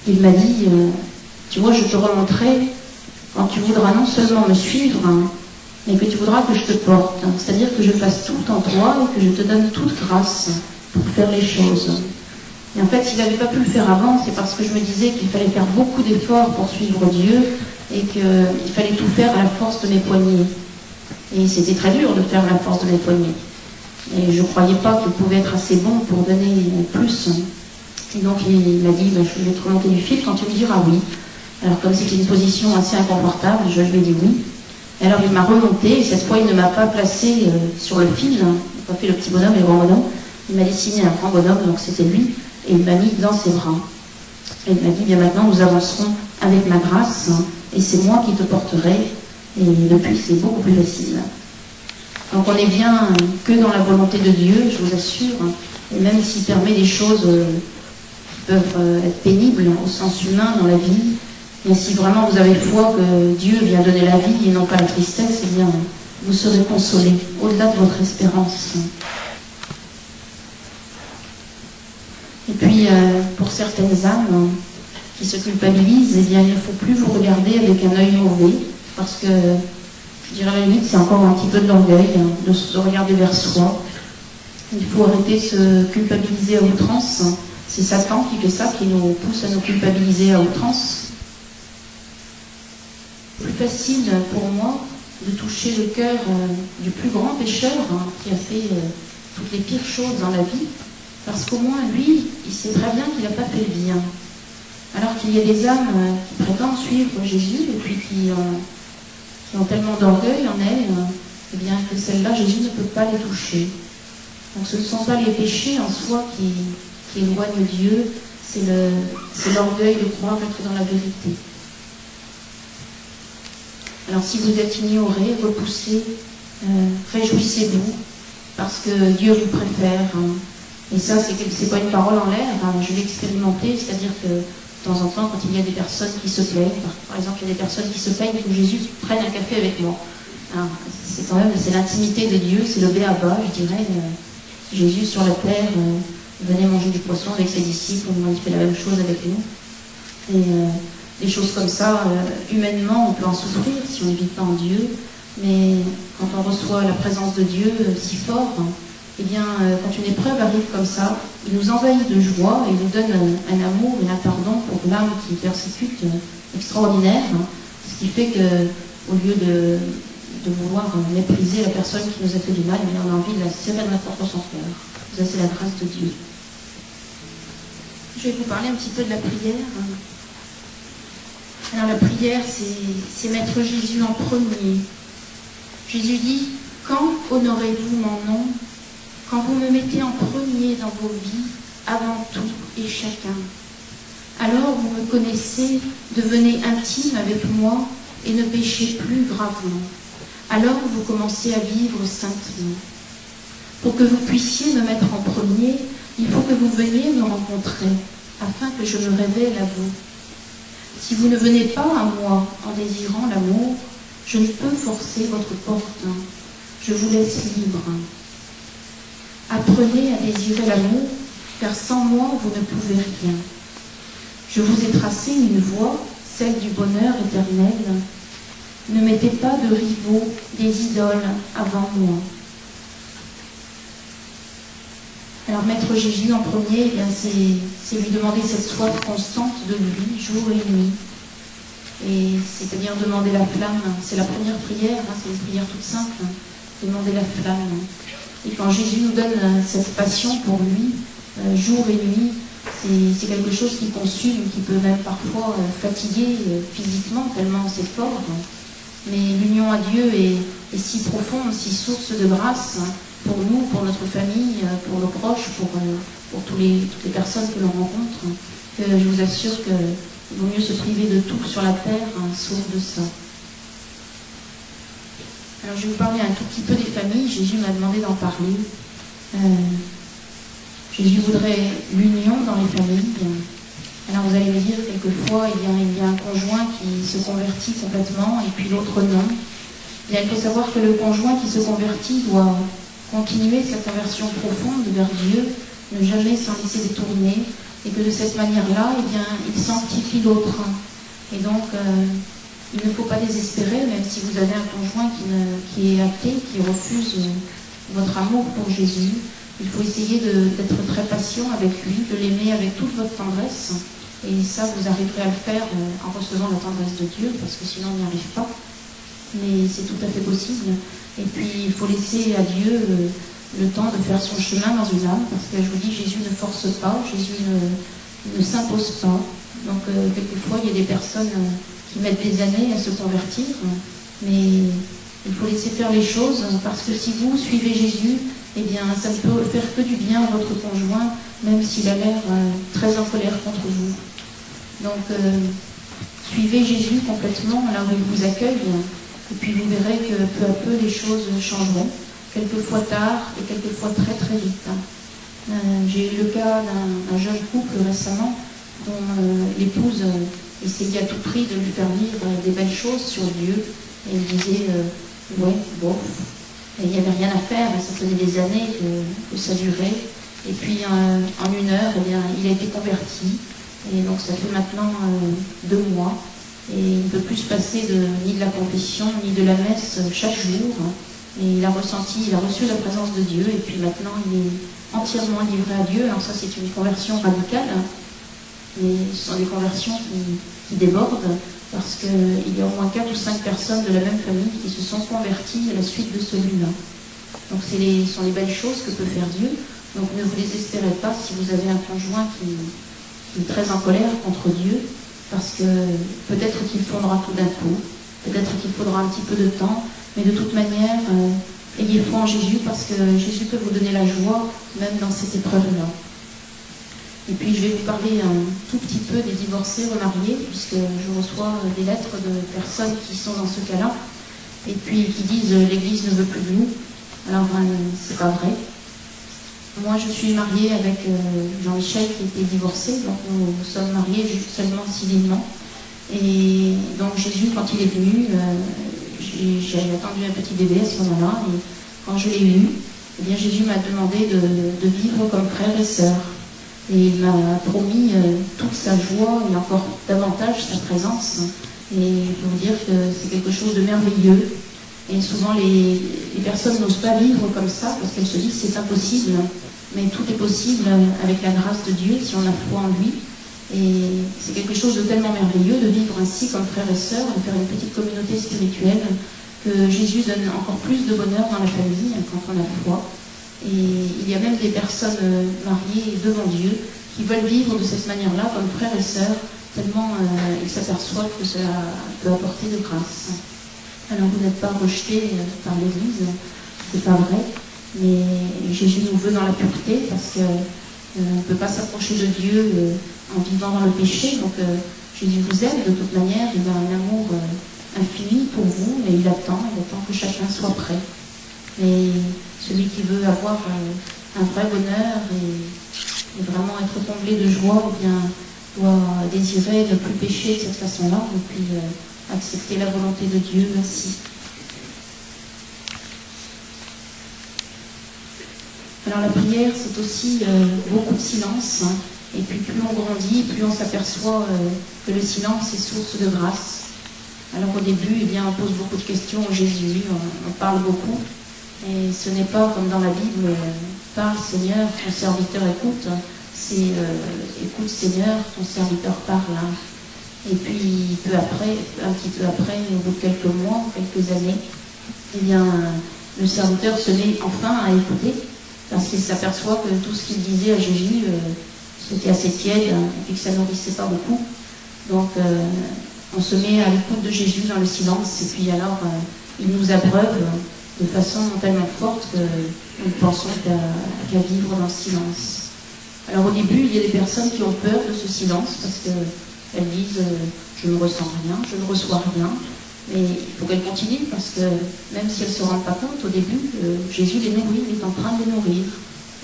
il m'a dit, tu vois, je te remonterai quand tu voudras non seulement me suivre, mais que tu voudras que je te porte. C'est-à-dire que je fasse tout en toi et que je te donne toute grâce pour faire les choses. Et en fait, s'il n'avait pas pu le faire avant, c'est parce que je me disais qu'il fallait faire beaucoup d'efforts pour suivre Dieu et qu'il fallait tout faire à la force de mes poignets. Et c'était très dur de faire à la force de mes poignets. Et je ne croyais pas qu'il pouvait être assez bon pour donner plus. Et donc il m'a dit, je vais te remonter du fil quand tu me diras oui. Alors comme c'était une position assez inconfortable, je lui ai dit oui. Et alors il m'a remonté, et cette fois il ne m'a pas placé sur le fil, il n'a pas fait le petit bonhomme et le grand bonhomme, il m'a dessiné un grand bonhomme, donc c'était lui, et il m'a mis dans ses bras. Et il m'a dit, bien maintenant nous avancerons avec ma grâce, et c'est moi qui te porterai, et depuis c'est beaucoup plus facile. Donc on n'est bien que dans la volonté de Dieu, je vous assure, et même s'il permet des choses qui peuvent être pénibles au sens humain dans la vie, mais si vraiment vous avez foi que Dieu vient donner la vie et non pas la tristesse, eh bien vous serez consolés au-delà de votre espérance. Et puis pour certaines âmes qui se culpabilisent, eh bien il ne faut plus vous regarder avec un œil mauvais, parce que je dirais à la limite c'est encore un petit peu de l'orgueil de se regarder vers soi. Il faut arrêter de se culpabiliser à outrance. C'est Satan qui fait ça, qui nous pousse à nous culpabiliser à outrance. C'est plus facile pour moi de toucher le cœur du plus grand pécheur qui a fait toutes les pires choses dans la vie, parce qu'au moins lui, il sait très bien qu'il n'a pas fait le bien. Alors qu'il y a des âmes qui prétendent suivre Jésus et puis qui ont tellement d'orgueil en elles, eh bien que celles-là, Jésus ne peut pas les toucher. Donc ce ne sont pas les péchés en soi qui éloignent Dieu, c'est l'orgueil de croire être dans la vérité. Alors si vous êtes ignorés, repoussés, réjouissez-vous, parce que Dieu vous préfère. Et ça, c'est pas une parole en l'air, je l'ai expérimenté, c'est-à-dire que de temps en temps, quand il y a des personnes qui se plaignent, par exemple, il y a des personnes qui se plaignent que Jésus prenne un café avec moi. C'est quand même, c'est l'intimité de Dieu, c'est le béaba, je dirais. Jésus sur la terre venait manger du poisson avec ses disciples, il fait la même chose avec nous. Et des choses comme ça, humainement, on peut en souffrir si on ne vit pas en Dieu, mais quand on reçoit la présence de Dieu si fort, eh bien, quand une épreuve arrive comme ça, il nous envahit de joie et nous donne un amour et un pardon pour l'âme qui persécute extraordinaire, ce qui fait qu'au lieu de vouloir mépriser la personne qui nous a fait du mal, eh bien, on a envie de la serrer dans la porte de son cœur. Ça, c'est la grâce de Dieu. Je vais vous parler un petit peu de la prière. Alors la prière, c'est mettre Jésus en premier. Jésus dit, quand honorez-vous mon nom? Quand vous me mettez en premier dans vos vies, avant tout et chacun. Alors vous me connaissez, devenez intime avec moi et ne péchez plus gravement. Alors vous commencez à vivre saintement. Pour que vous puissiez me mettre en premier, il faut que vous veniez me rencontrer, afin que je me révèle à vous. Si vous ne venez pas à moi en désirant l'amour, je ne peux forcer votre porte. Je vous laisse libre. Apprenez à désirer l'amour, car sans moi, vous ne pouvez rien. Je vous ai tracé une voie, celle du bonheur éternel. Ne mettez pas de rivaux, des idoles avant moi. Alors mettre Jésus en premier, eh c'est lui demander cette soif constante de lui, jour et nuit. Et c'est-à-dire demander la flamme. C'est la première prière, c'est une prière toute simple. Demander la flamme. Et quand Jésus nous donne cette passion pour lui, jour et nuit, c'est quelque chose qui consume, qui peut même parfois fatiguer physiquement, tellement c'est fort. Mais l'union à Dieu est si profonde, si source de grâce pour nous, pour notre famille, pour nos proches, pour toutes les personnes que l'on rencontre, que je vous assure qu'il vaut mieux se priver de tout sur la terre, sauf de ça. Alors je vais vous parler un tout petit peu des familles. Jésus m'a demandé d'en parler. Jésus voudrait l'union dans les familles. Alors vous allez me dire, quelquefois, il y a un conjoint qui se convertit complètement et puis l'autre non. Et il faut savoir que le conjoint qui se convertit doit continuer sa conversion profonde vers Dieu, ne jamais s'en laisser détourner, et que de cette manière-là, il sanctifie l'autre. Et donc, il ne faut pas désespérer, même si vous avez un conjoint qui est athée, qui refuse votre amour pour Jésus. Il faut essayer d'être très patient avec lui, de l'aimer avec toute votre tendresse. Et ça, vous arriverez à le faire en recevant la tendresse de Dieu, parce que sinon, on n'y arrive pas. Mais c'est tout à fait possible. Et puis, il faut laisser à Dieu le temps de faire son chemin dans une âme, parce que je vous dis, Jésus ne force pas, Jésus ne s'impose pas. Donc, quelquefois, il y a des personnes qui mettent des années à se convertir, mais il faut laisser faire les choses, parce que si vous suivez Jésus, eh bien, ça ne peut faire que du bien à votre conjoint, même s'il a l'air très en colère contre vous. Donc, suivez Jésus complètement là où il vous accueille, et puis vous verrez que peu à peu les choses changeront, quelquefois tard et quelquefois très très vite. J'ai eu le cas d'un jeune couple récemment dont l'épouse essayait à tout prix de lui faire vivre des belles choses sur Dieu, et il disait ouais, bof. Et il n'y avait rien à faire, ça faisait des années que ça durait. Et puis en une heure, eh bien, il a été converti. Et donc ça fait maintenant 2 mois. Et il ne peut plus se passer ni de la confession, ni de la messe chaque jour. Et il a reçu la présence de Dieu. Et puis maintenant, il est entièrement livré à Dieu. Alors ça, c'est une conversion radicale. Mais ce sont des conversions qui débordent. Parce qu'il y a au moins 4 ou 5 personnes de la même famille qui se sont converties à la suite de celui-là. Donc ce sont les belles choses que peut faire Dieu. Donc ne vous désespérez pas si vous avez un conjoint qui est très en colère contre Dieu, parce que peut-être qu'il fondra tout d'un coup, peut-être qu'il faudra un petit peu de temps, mais de toute manière, ayez foi en Jésus, parce que Jésus peut vous donner la joie, même dans cette épreuve-là. Et puis je vais vous parler un tout petit peu des divorcés remariés, puisque je reçois des lettres de personnes qui sont dans ce cas-là, et puis qui disent « l'Église ne veut plus de nous ». Alors, c'est pas vrai. Moi, je suis mariée avec Jean-Michel qui était divorcé, donc nous sommes mariés seulement civilement. Et donc Jésus, quand il est venu, j'ai attendu un petit bébé à ce moment-là, et quand je l'ai eu, eh bien, Jésus m'a demandé de vivre comme frère et sœur. Et il m'a promis toute sa joie et encore davantage sa présence. Et je peux vous dire que c'est quelque chose de merveilleux. Et souvent les personnes n'osent pas vivre comme ça parce qu'elles se disent c'est impossible. Mais tout est possible avec la grâce de Dieu si on a foi en lui. Et c'est quelque chose de tellement merveilleux de vivre ainsi comme frère et sœur, de faire une petite communauté spirituelle, que Jésus donne encore plus de bonheur dans la famille quand on a foi. Et il y a même des personnes mariées devant Dieu qui veulent vivre de cette manière-là comme frères et sœurs, tellement ils s'aperçoivent que cela peut apporter de grâce. Alors vous n'êtes pas rejetés par l'Église, c'est pas vrai, mais Jésus nous veut dans la pureté parce qu'on ne peut pas s'approcher de Dieu en vivant dans le péché. Donc Jésus vous aime de toute manière, il a un amour infini pour vous, mais il attend que chacun soit prêt. Et celui qui veut avoir un vrai bonheur et vraiment être comblé de joie, eh bien, doit désirer ne plus pécher de cette façon-là, et puis accepter la volonté de Dieu ainsi. Alors la prière, c'est aussi beaucoup de silence, hein, et puis plus on grandit, plus on s'aperçoit que le silence est source de grâce. Alors au début, eh bien, on pose beaucoup de questions à Jésus, on parle beaucoup. Et ce n'est pas comme dans la Bible, parle Seigneur, ton serviteur écoute, c'est écoute Seigneur, ton serviteur parle. Hein. Et puis peu après, un petit peu après, au bout de quelques mois, quelques années, eh bien, le serviteur se met enfin à écouter, parce qu'il s'aperçoit que tout ce qu'il disait à Jésus, c'était assez tiède, hein, et puis que ça ne nourrissait pas beaucoup. Donc on se met à l'écoute de Jésus dans le silence, et puis alors il nous abreuve de façon tellement forte que nous pensons qu'à vivre dans le silence. Alors au début, il y a des personnes qui ont peur de ce silence parce qu'elles disent je ne ressens rien, je ne reçois rien. Mais il faut qu'elles continuent parce que même si elles ne se rendent pas compte, au début, Jésus les nourrit, il est en train de les nourrir.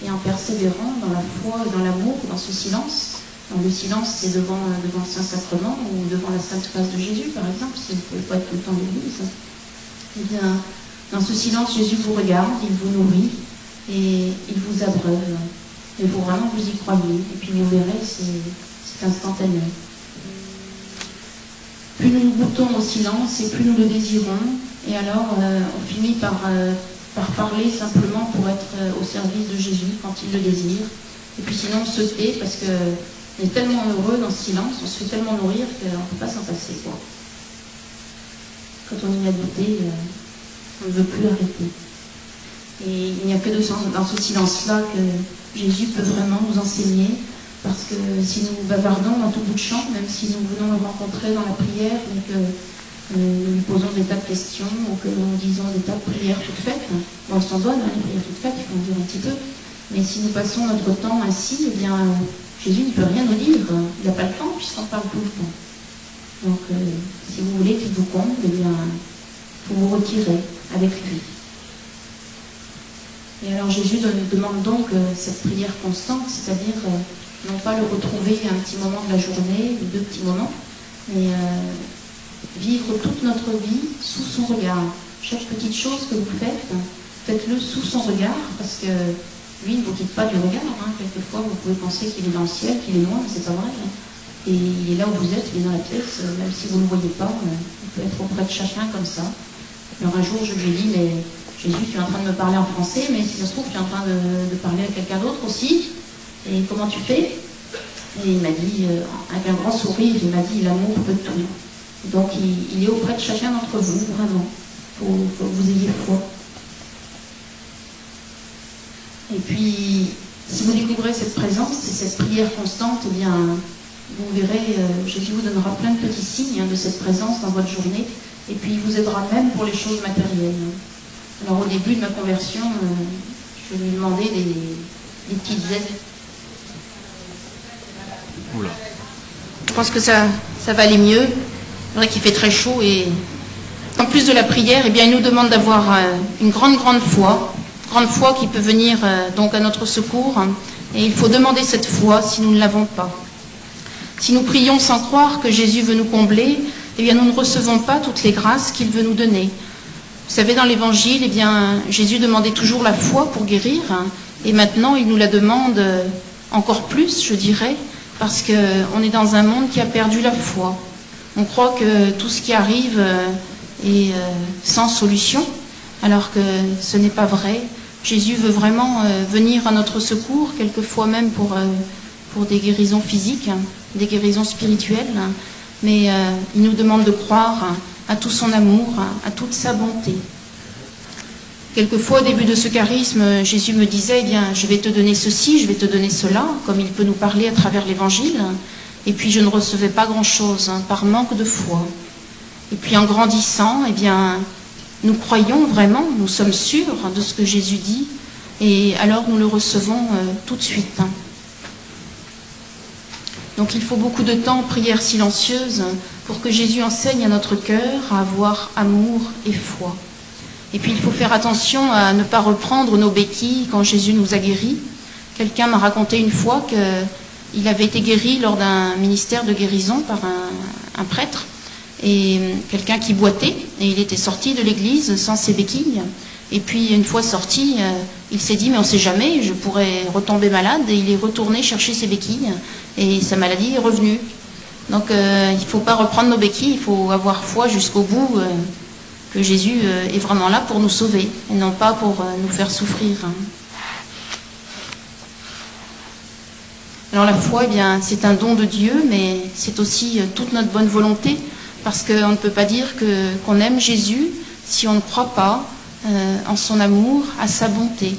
Et en persévérant dans la foi, dans l'amour, dans ce silence. Donc, le silence, c'est devant le Saint-Sacrement ou devant la Sainte Face de Jésus, par exemple, si vous ne pouvez pas être tout le temps à l'église. Eh bien, dans ce silence, Jésus vous regarde, il vous nourrit et il vous abreuve. Il faut vraiment vous y croyez. Et puis vous verrez, c'est instantané. Plus nous goûtons au silence et plus nous le désirons. Et alors, on finit par parler simplement pour être au service de Jésus quand il le désire. Et puis sinon, on se tait parce qu'on est tellement heureux dans ce silence, on se fait tellement nourrir qu'on ne peut pas s'en passer, quoi. Quand on y a goûté, on ne veut plus arrêter. Et il n'y a que dans ce silence-là que Jésus peut vraiment nous enseigner. Parce que si nous bavardons à tout bout de champ, même si nous venons le rencontrer dans la prière et que nous lui posons des tas de questions ou que nous disons des tas de prières toutes faites, bon, on s'en doit dans les prières toutes faites, il faut en dire un petit peu, mais si nous passons notre temps ainsi, eh bien, Jésus ne peut rien nous dire, il n'a pas le temps puisqu'on parle tout le temps. Donc, si vous voulez qu'il vous comble, eh bien, il faut vous retirer avec lui. Et alors Jésus demande donc cette prière constante, c'est-à-dire non pas le retrouver un petit moment de la journée, ou 2 petits moments, mais vivre toute notre vie sous son regard. Chaque petite chose que vous faites, faites-le sous son regard, parce que lui ne vous quitte pas du regard. Quelquefois, vous pouvez penser qu'il est dans le ciel, qu'il est loin, mais c'est pas vrai. Et il est là où vous êtes, il est dans la pièce, même si vous ne le voyez pas, il peut être auprès de chacun comme ça. Alors un jour, je lui ai dit, mais Jésus, tu es en train de me parler en français, mais si ça se trouve, tu es en train de parler à quelqu'un d'autre aussi. Et comment tu fais? Et il m'a dit, avec un grand sourire, il m'a dit, l'amour peut tout. Donc il est auprès de chacun d'entre vous, vraiment. Faut que vous ayez foi. Et puis, si vous découvrez cette présence et cette prière constante, eh bien, vous verrez, Jésus vous donnera plein de petits signes de cette présence dans votre journée. Et puis, il vous aidera même pour les choses matérielles. Alors, au début de ma conversion, je lui demandais des petites aides. Oula. Je pense que ça va aller mieux. C'est vrai qu'il fait très chaud et en plus de la prière, eh bien, il nous demande d'avoir une grande foi qui peut venir donc à notre secours. Et il faut demander cette foi si nous ne l'avons pas. Si nous prions sans croire que Jésus veut nous combler, eh bien, nous ne recevons pas toutes les grâces qu'il veut nous donner. Vous savez, dans l'Évangile, eh bien, Jésus demandait toujours la foi pour guérir, et maintenant, il nous la demande encore plus, je dirais, parce qu'on est dans un monde qui a perdu la foi. On croit que tout ce qui arrive est sans solution, alors que ce n'est pas vrai. Jésus veut vraiment venir à notre secours, quelquefois même pour des guérisons physiques, des guérisons spirituelles, mais il nous demande de croire à tout son amour, à toute sa bonté. Quelquefois, au début de ce charisme, Jésus me disait, eh bien, je vais te donner ceci, je vais te donner cela, comme il peut nous parler à travers l'Évangile. Et puis, je ne recevais pas grand-chose, par manque de foi. Et puis, en grandissant, eh bien, nous croyons vraiment, nous sommes sûrs de ce que Jésus dit, et alors nous le recevons tout de suite. Donc, il faut beaucoup de temps en prière silencieuse pour que Jésus enseigne à notre cœur à avoir amour et foi. Et puis il faut faire attention à ne pas reprendre nos béquilles quand Jésus nous a guéris. Quelqu'un m'a raconté une fois qu'il avait été guéri lors d'un ministère de guérison par un prêtre, et quelqu'un qui boitait, et il était sorti de l'église sans ses béquilles. Et puis une fois sorti, il s'est dit, mais on ne sait jamais, je pourrais retomber malade, et il est retourné chercher ses béquilles, et sa maladie est revenue. Donc il ne faut pas reprendre nos béquilles, il faut avoir foi jusqu'au bout, que Jésus est vraiment là pour nous sauver, et non pas pour nous faire souffrir. Alors la foi, eh bien, c'est un don de Dieu, mais c'est aussi toute notre bonne volonté, parce qu'on ne peut pas dire qu'on aime Jésus si on ne croit pas en son amour, à sa bonté.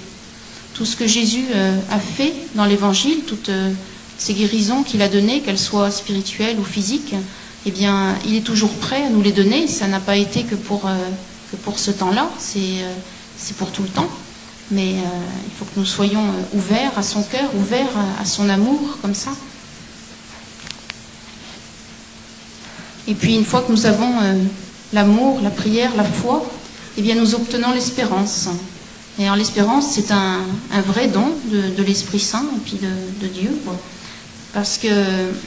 Tout ce que Jésus a fait dans l'Évangile, toutes ces guérisons qu'il a données, qu'elles soient spirituelles ou physiques, eh bien, il est toujours prêt à nous les donner. Ça n'a pas été que pour ce temps-là, c'est pour tout le temps. Mais il faut que nous soyons ouverts à son cœur, ouverts à son amour, comme ça. Et puis, une fois que nous avons l'amour, la prière, la foi, eh bien nous obtenons l'espérance. Et alors l'espérance, c'est un vrai don de l'Esprit Saint et puis de Dieu, quoi. Parce que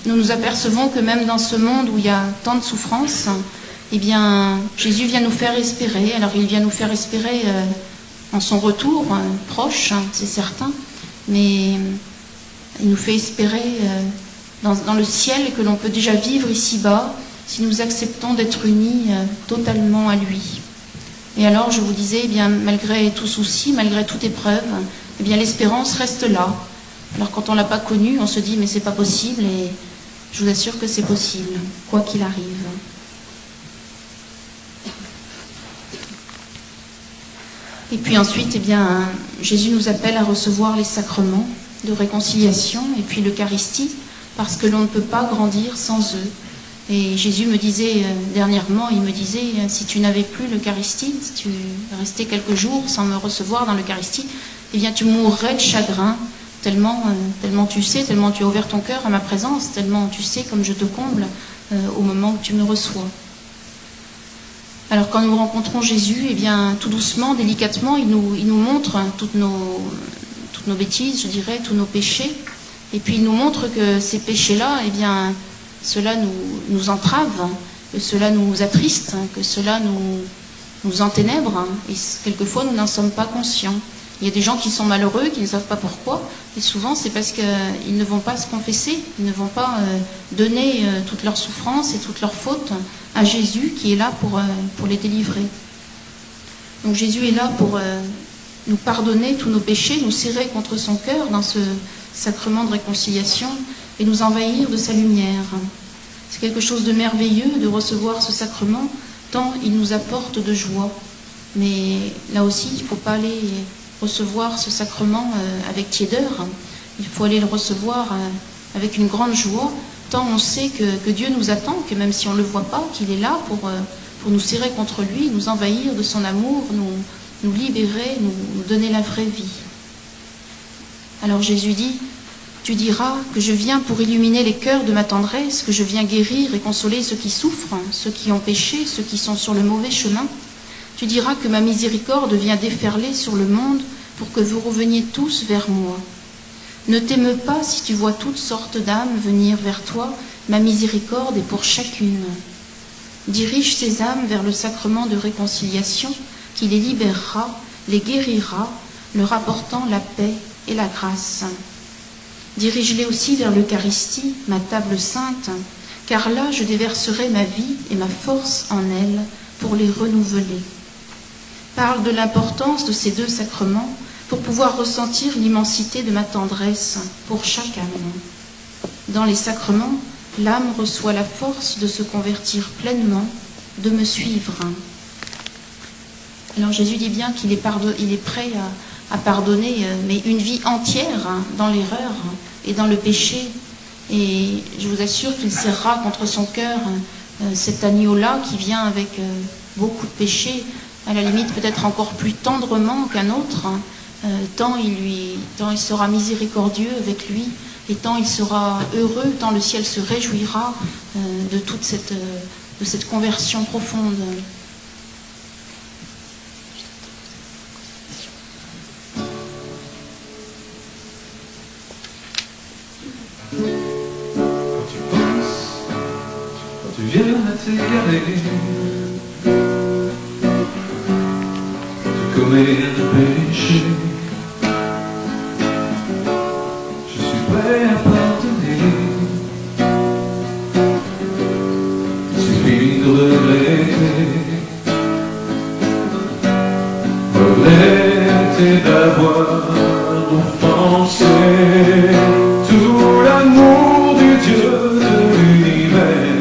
nous nous apercevons que même dans ce monde où il y a tant de souffrances, eh bien Jésus vient nous faire espérer. Alors il vient nous faire espérer en son retour, proche, c'est certain, mais il nous fait espérer dans le ciel que l'on peut déjà vivre ici-bas si nous acceptons d'être unis totalement à lui. Et alors, je vous disais, eh bien, malgré tout souci, malgré toute épreuve, eh bien, l'espérance reste là. Alors, quand on ne l'a pas connue, on se dit, mais c'est pas possible, et je vous assure que c'est possible, quoi qu'il arrive. Et puis ensuite, eh bien, Jésus nous appelle à recevoir les sacrements de réconciliation et puis l'Eucharistie, parce que l'on ne peut pas grandir sans eux. Et Jésus me disait dernièrement, il me disait, si tu n'avais plus l'Eucharistie, si tu restais quelques jours sans me recevoir dans l'Eucharistie, eh bien tu mourrais de chagrin, tellement tu sais, tellement tu as ouvert ton cœur à ma présence, tellement tu sais comme je te comble au moment où tu me reçois. Alors quand nous rencontrons Jésus, eh bien tout doucement, délicatement, il nous montre toutes nos bêtises, je dirais, tous nos péchés, et puis il nous montre que ces péchés-là, eh bien cela nous entrave, que cela nous attriste, que cela nous enténèbre, et quelquefois nous n'en sommes pas conscients. Il y a des gens qui sont malheureux, qui ne savent pas pourquoi, et souvent c'est parce qu'ils ne vont pas se confesser, ils ne vont pas donner toutes leurs souffrances et toutes leurs fautes à Jésus qui est là pour les délivrer. Donc Jésus est là pour nous pardonner tous nos péchés, nous serrer contre son cœur dans ce sacrement de réconciliation et nous envahir de sa lumière. C'est quelque chose de merveilleux de recevoir ce sacrement, tant il nous apporte de joie. Mais là aussi, il ne faut pas aller recevoir ce sacrement avec tiédeur, il faut aller le recevoir avec une grande joie, tant on sait que Dieu nous attend, que même si on ne le voit pas, qu'il est là pour nous serrer contre lui, nous envahir de son amour, nous libérer, nous donner la vraie vie. Alors Jésus dit, tu diras que je viens pour illuminer les cœurs de ma tendresse, que je viens guérir et consoler ceux qui souffrent, ceux qui ont péché, ceux qui sont sur le mauvais chemin. Tu diras que ma miséricorde vient déferler sur le monde pour que vous reveniez tous vers moi. Ne t'émeus pas si tu vois toutes sortes d'âmes venir vers toi, ma miséricorde est pour chacune. Dirige ces âmes vers le sacrement de réconciliation qui les libérera, les guérira, leur apportant la paix et la grâce. Dirige-les aussi vers l'Eucharistie, ma table sainte, car là je déverserai ma vie et ma force en elles pour les renouveler. Parle de l'importance de ces deux sacrements pour pouvoir ressentir l'immensité de ma tendresse pour chaque âme. Dans les sacrements, l'âme reçoit la force de se convertir pleinement, de me suivre. Alors Jésus dit bien qu'il est prêt à pardonner, mais une vie entière dans l'erreur et dans le péché. Et je vous assure qu'il serrera contre son cœur cet agneau-là qui vient avec beaucoup de péchés, à la limite peut-être encore plus tendrement qu'un autre, tant il sera miséricordieux avec lui, et tant il sera heureux, tant le ciel se réjouira de toute cette conversion profonde. Tu viens à t'égarer, tu commets un péché, je suis prêt à pardonner, il suffit de regretter d'avoir offensé tout l'amour du Dieu de l'univers.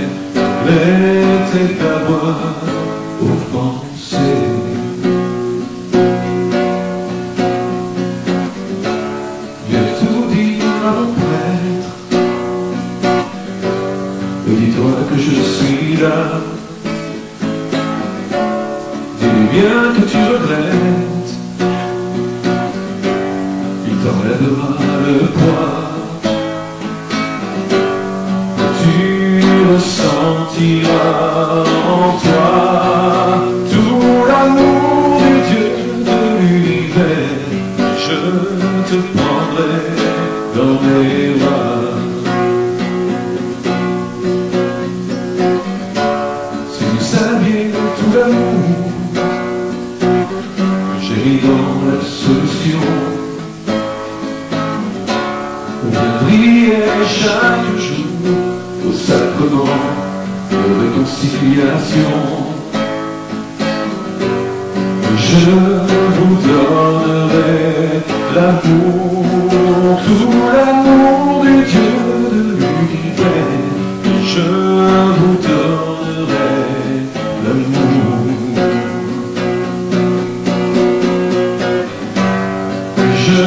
Regretter d'avoir offensé. Viens tout dire à mon prêtre, et dis-toi que je suis là. Dis-lui bien que tu regrettes, il t'enlèvera le poids. Tu ressentiras en toi dans mes bras. Si vous saviez tout l'amour que j'ai mis dans la solution, on viendrait chaque jour au sacrement de réconciliation. Je vous donnerai l'amour, tout l'amour du Dieu de l'univers. Je vous donnerai l'amour. Je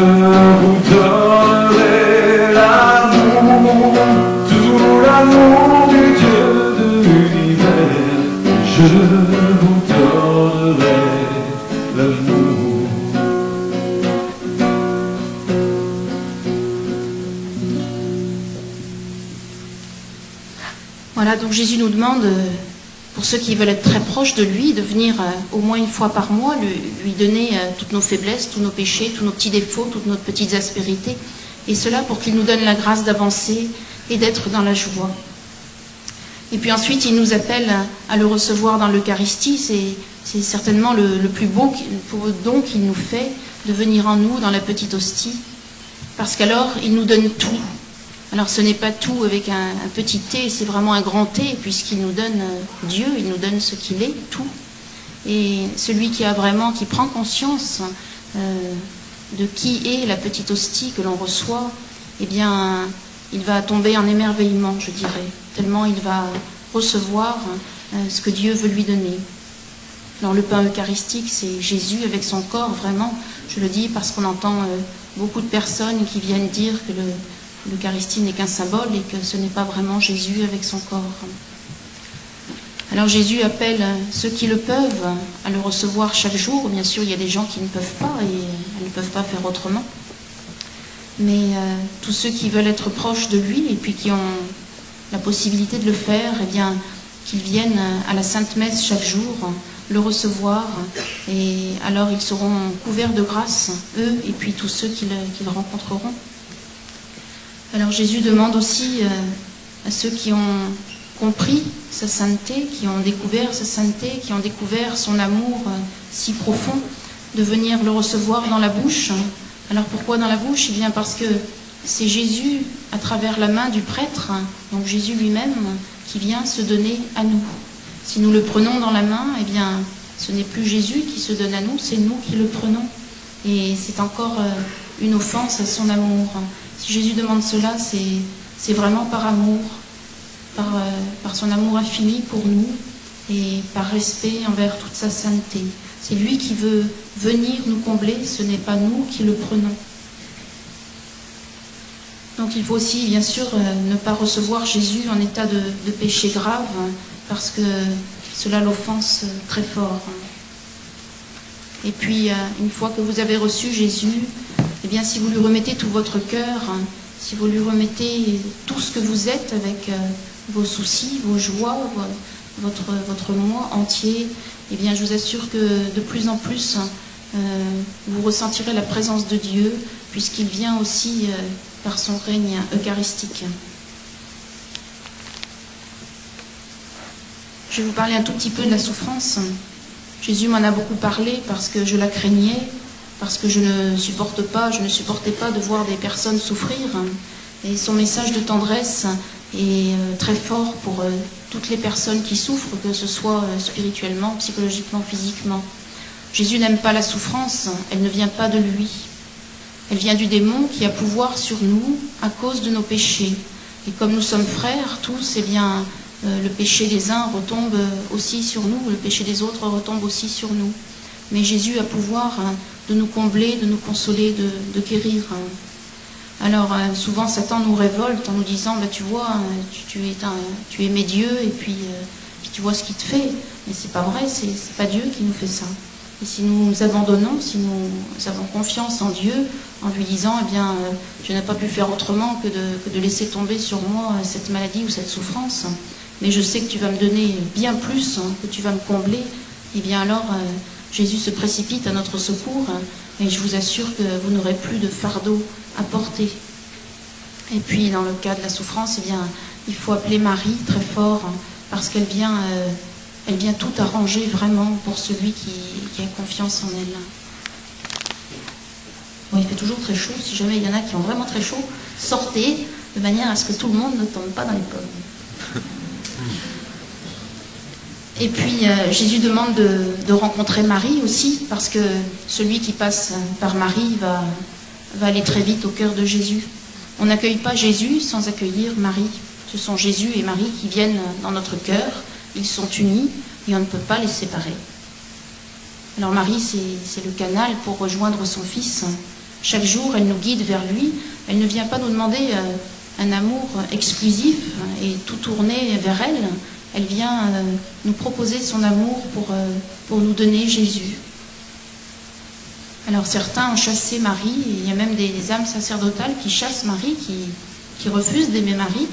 vous donnerai l'amour, tout l'amour du Dieu de l'univers. Je vous donnerai l'amour. Voilà, donc Jésus nous demande, pour ceux qui veulent être très proches de lui, de venir au moins une fois par mois, lui donner toutes nos faiblesses, tous nos péchés, tous nos petits défauts, toutes nos petites aspérités, et cela pour qu'il nous donne la grâce d'avancer et d'être dans la joie. Et puis ensuite, il nous appelle à le recevoir dans l'Eucharistie. C'est certainement le plus beau don qu'il nous fait, de venir en nous dans la petite hostie, parce qu'alors, il nous donne tout. Alors ce n'est pas tout avec un petit T, c'est vraiment un grand T, puisqu'il nous donne Dieu, il nous donne ce qu'il est, tout. Et celui qui prend conscience de qui est la petite hostie que l'on reçoit, eh bien, il va tomber en émerveillement, je dirais, tellement il va recevoir ce que Dieu veut lui donner. Alors le pain eucharistique, c'est Jésus avec son corps, vraiment. Je le dis parce qu'on entend beaucoup de personnes qui viennent dire que l'Eucharistie n'est qu'un symbole et que ce n'est pas vraiment Jésus avec son corps. Alors Jésus appelle ceux qui le peuvent à le recevoir chaque jour. Bien sûr, il y a des gens qui ne peuvent pas et ne peuvent pas faire autrement. Mais tous ceux qui veulent être proches de lui et puis qui ont la possibilité de le faire, eh bien, qu'ils viennent à la Sainte Messe chaque jour, le recevoir, et alors ils seront couverts de grâce, eux et puis tous ceux qu'ils rencontreront. Alors Jésus demande aussi à ceux qui ont compris sa sainteté, qui ont découvert sa sainteté, qui ont découvert son amour si profond, de venir le recevoir dans la bouche. Alors pourquoi dans la bouche? Eh bien parce que c'est Jésus, à travers la main du prêtre, donc Jésus lui-même, qui vient se donner à nous. Si nous le prenons dans la main, eh bien ce n'est plus Jésus qui se donne à nous, c'est nous qui le prenons. Et c'est encore une offense à son amour. Si Jésus demande cela, c'est vraiment par amour, par son amour infini pour nous et par respect envers toute sa sainteté. C'est lui qui veut venir nous combler, ce n'est pas nous qui le prenons. Donc il faut aussi, bien sûr, ne pas recevoir Jésus en état de péché grave, parce que cela l'offense très fort. Et puis, une fois que vous avez reçu Jésus, eh bien, si vous lui remettez tout votre cœur, si vous lui remettez tout ce que vous êtes avec vos soucis, vos joies, votre moi entier, eh bien, je vous assure que de plus en plus, vous ressentirez la présence de Dieu, puisqu'il vient aussi par son règne eucharistique. Je vais vous parler un tout petit peu de la souffrance. Jésus m'en a beaucoup parlé parce que je la craignais, parce que je ne supportais pas de voir des personnes souffrir. Et son message de tendresse est très fort pour toutes les personnes qui souffrent, que ce soit spirituellement, psychologiquement, physiquement. Jésus n'aime pas la souffrance, elle ne vient pas de lui. Elle vient du démon qui a pouvoir sur nous à cause de nos péchés. Et comme nous sommes frères tous, eh bien, le péché des uns retombe aussi sur nous, le péché des autres retombe aussi sur nous. Mais Jésus a pouvoir de nous combler, de nous consoler, de guérir. Alors souvent Satan nous révolte en nous disant bah, tu vois, tu es mes dieux et puis tu vois ce qu'il te fait. Mais c'est pas vrai, c'est pas Dieu qui nous fait ça. Et si nous nous abandonnons, si nous avons confiance en Dieu, en lui disant eh bien je n'ai pas pu faire autrement que de laisser tomber sur moi cette maladie ou cette souffrance, mais je sais que tu vas me donner bien plus, que tu vas me combler, et bien alors Jésus se précipite à notre secours et je vous assure que vous n'aurez plus de fardeau à porter. Et puis dans le cas de la souffrance, eh bien, il faut appeler Marie très fort, parce qu'elle vient tout arranger vraiment pour celui qui a confiance en elle. Bon, il fait toujours très chaud. Si jamais il y en a qui ont vraiment très chaud, sortez de manière à ce que tout le monde ne tombe pas dans les pommes. Et puis Jésus demande de rencontrer Marie aussi, parce que celui qui passe par Marie va aller très vite au cœur de Jésus. On n'accueille pas Jésus sans accueillir Marie. Ce sont Jésus et Marie qui viennent dans notre cœur. Ils sont unis et on ne peut pas les séparer. Alors Marie, c'est le canal pour rejoindre son Fils. Chaque jour, elle nous guide vers lui. Elle ne vient pas nous demander un amour exclusif et tout tourner vers elle. Elle vient nous proposer son amour pour nous donner Jésus. Alors certains ont chassé Marie, et il y a même des âmes sacerdotales qui chassent Marie, qui refusent d'aimer Marie,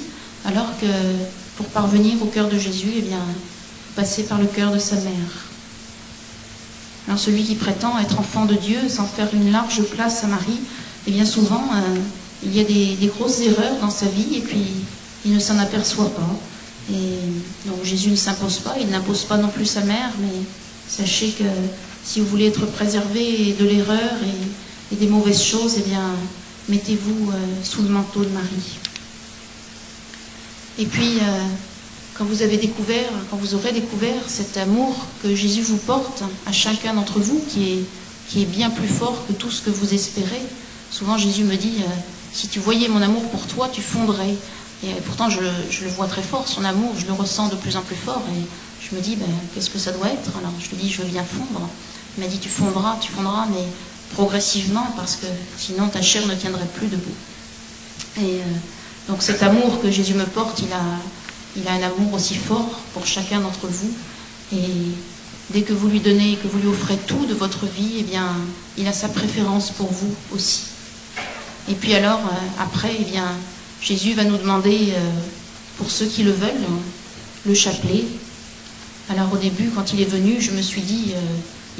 alors que pour parvenir au cœur de Jésus, eh bien, passer par le cœur de sa mère. Alors celui qui prétend être enfant de Dieu sans faire une large place à Marie, eh bien souvent il y a des grosses erreurs dans sa vie et puis il ne s'en aperçoit pas. Et donc Jésus ne s'impose pas, il n'impose pas non plus sa mère, mais sachez que si vous voulez être préservé de l'erreur et des mauvaises choses, eh bien mettez-vous sous le manteau de Marie. Et puis quand vous aurez découvert cet amour que Jésus vous porte à chacun d'entre vous, qui est bien plus fort que tout ce que vous espérez. Souvent Jésus me dit, si tu voyais mon amour pour toi, tu fondrais. Et pourtant je le vois très fort, son amour, je le ressens de plus en plus fort. Et je me dis, qu'est-ce que ça doit être? Alors je lui dis, je veux bien fondre. Il m'a dit, tu fondras, mais progressivement, parce que sinon ta chair ne tiendrait plus debout. Et donc cet amour que Jésus me porte, il a un amour aussi fort pour chacun d'entre vous. Et dès que vous lui donnez, que vous lui offrez tout de votre vie, eh bien, il a sa préférence pour vous aussi. Et puis alors, après, eh bien, Jésus va nous demander, pour ceux qui le veulent, le chapelet. Alors au début, quand il est venu, je me suis dit,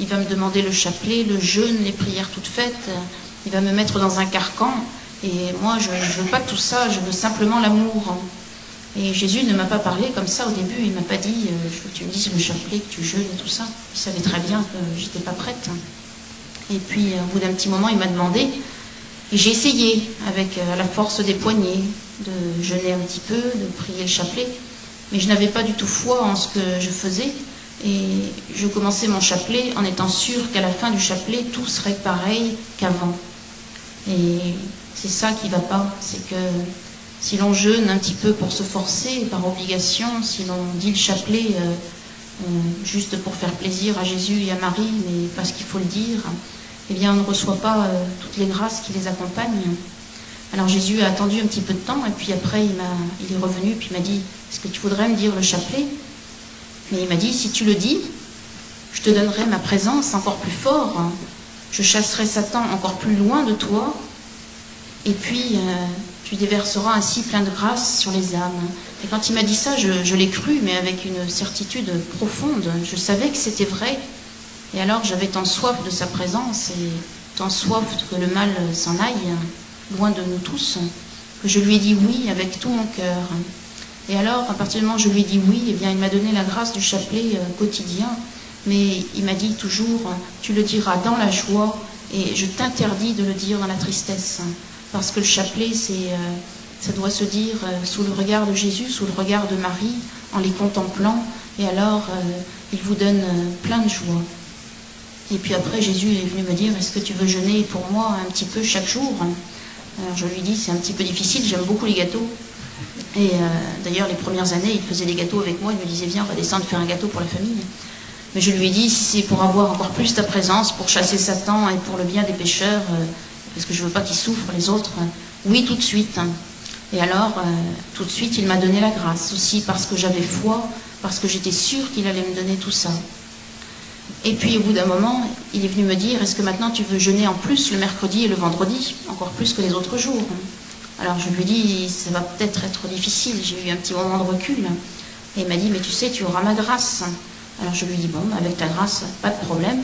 il va me demander le chapelet, le jeûne, les prières toutes faites, il va me mettre dans un carcan. Et moi, je ne veux pas tout ça, je veux simplement l'amour. Et Jésus ne m'a pas parlé comme ça au début, il ne m'a pas dit, je veux que tu me dises le chapelet, que tu jeûnes et tout ça. Il savait très bien que je n'étais pas prête. Et puis, au bout d'un petit moment, il m'a demandé, et j'ai essayé, avec la force des poignets, de jeûner un petit peu, de prier le chapelet, mais je n'avais pas du tout foi en ce que je faisais, et je commençais mon chapelet en étant sûre qu'à la fin du chapelet, tout serait pareil qu'avant. Et c'est ça qui ne va pas, c'est que si l'on jeûne un petit peu pour se forcer, par obligation, si l'on dit le chapelet juste pour faire plaisir à Jésus et à Marie, mais parce qu'il faut le dire, eh bien on ne reçoit pas toutes les grâces qui les accompagnent. Alors Jésus a attendu un petit peu de temps, et puis après il est revenu, puis il m'a dit, est-ce que tu voudrais me dire le chapelet? Mais il m'a dit, si tu le dis, je te donnerai ma présence encore plus fort, je chasserai Satan encore plus loin de toi, et puis tu déverseras ainsi plein de grâce sur les âmes. Et quand il m'a dit ça, je l'ai cru, mais avec une certitude profonde. Je savais que c'était vrai. Et alors j'avais tant soif de sa présence et tant soif que le mal s'en aille, loin de nous tous, que je lui ai dit oui avec tout mon cœur. Et alors, à partir du moment où je lui ai dit oui, eh bien, il m'a donné la grâce du chapelet quotidien. Mais il m'a dit toujours, tu le diras dans la joie et je t'interdis de le dire dans la tristesse. Parce que le chapelet, ça doit se dire sous le regard de Jésus, sous le regard de Marie, en les contemplant. Et alors, il vous donne plein de joie. Et puis après, Jésus est venu me dire, est-ce que tu veux jeûner pour moi un petit peu chaque jour? Alors je lui dis, c'est un petit peu difficile, j'aime beaucoup les gâteaux. Et d'ailleurs, les premières années, il faisait des gâteaux avec moi, il me disait, viens, on va descendre faire un gâteau pour la famille. Mais je lui ai dit, si c'est pour avoir encore plus ta présence, pour chasser Satan et pour le bien des pécheurs, parce que je ne veux pas qu'ils souffrent les autres, oui, tout de suite. Et alors, tout de suite, il m'a donné la grâce aussi, parce que j'avais foi, parce que j'étais sûre qu'il allait me donner tout ça. Et puis, au bout d'un moment, il est venu me dire, est-ce que maintenant tu veux jeûner en plus le mercredi et le vendredi, encore plus que les autres jours? Alors je lui ai dit, ça va peut-être être difficile, j'ai eu un petit moment de recul. Et il m'a dit, mais tu sais, tu auras ma grâce. Alors je lui ai dit, bon, avec ta grâce, pas de problème.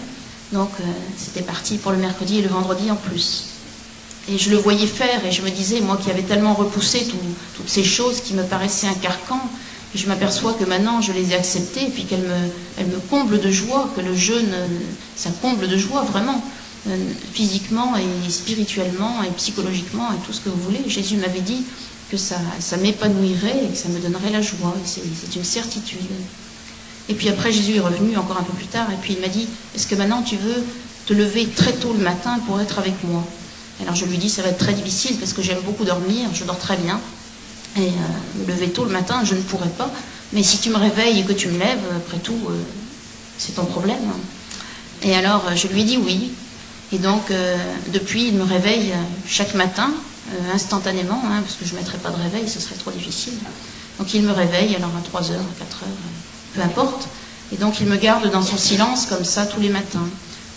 Donc c'était parti pour le mercredi et le vendredi en plus. Et je le voyais faire et je me disais, moi qui avais tellement repoussé toutes ces choses qui me paraissaient un carcan, et je m'aperçois que maintenant je les ai acceptées et puis qu'elles me comblent de joie, que le jeûne, ça comble de joie vraiment, physiquement et spirituellement et psychologiquement et tout ce que vous voulez. Jésus m'avait dit que ça m'épanouirait et que ça me donnerait la joie. C'est une certitude. Et puis après, Jésus est revenu encore un peu plus tard et puis il m'a dit, est-ce que maintenant tu veux te lever très tôt le matin pour être avec moi? Alors je lui dis, ça va être très difficile parce que j'aime beaucoup dormir, je dors très bien. Et me lever tôt le matin, je ne pourrais pas. Mais si tu me réveilles et que tu me lèves, après tout, c'est ton problème. Et alors je lui ai dit oui. Et donc depuis, il me réveille chaque matin, instantanément, parce que je ne mettrais pas de réveil, ce serait trop difficile. Donc il me réveille, alors à 3 heures, à 4 heures, peu importe. Et donc il me garde dans son silence comme ça tous les matins.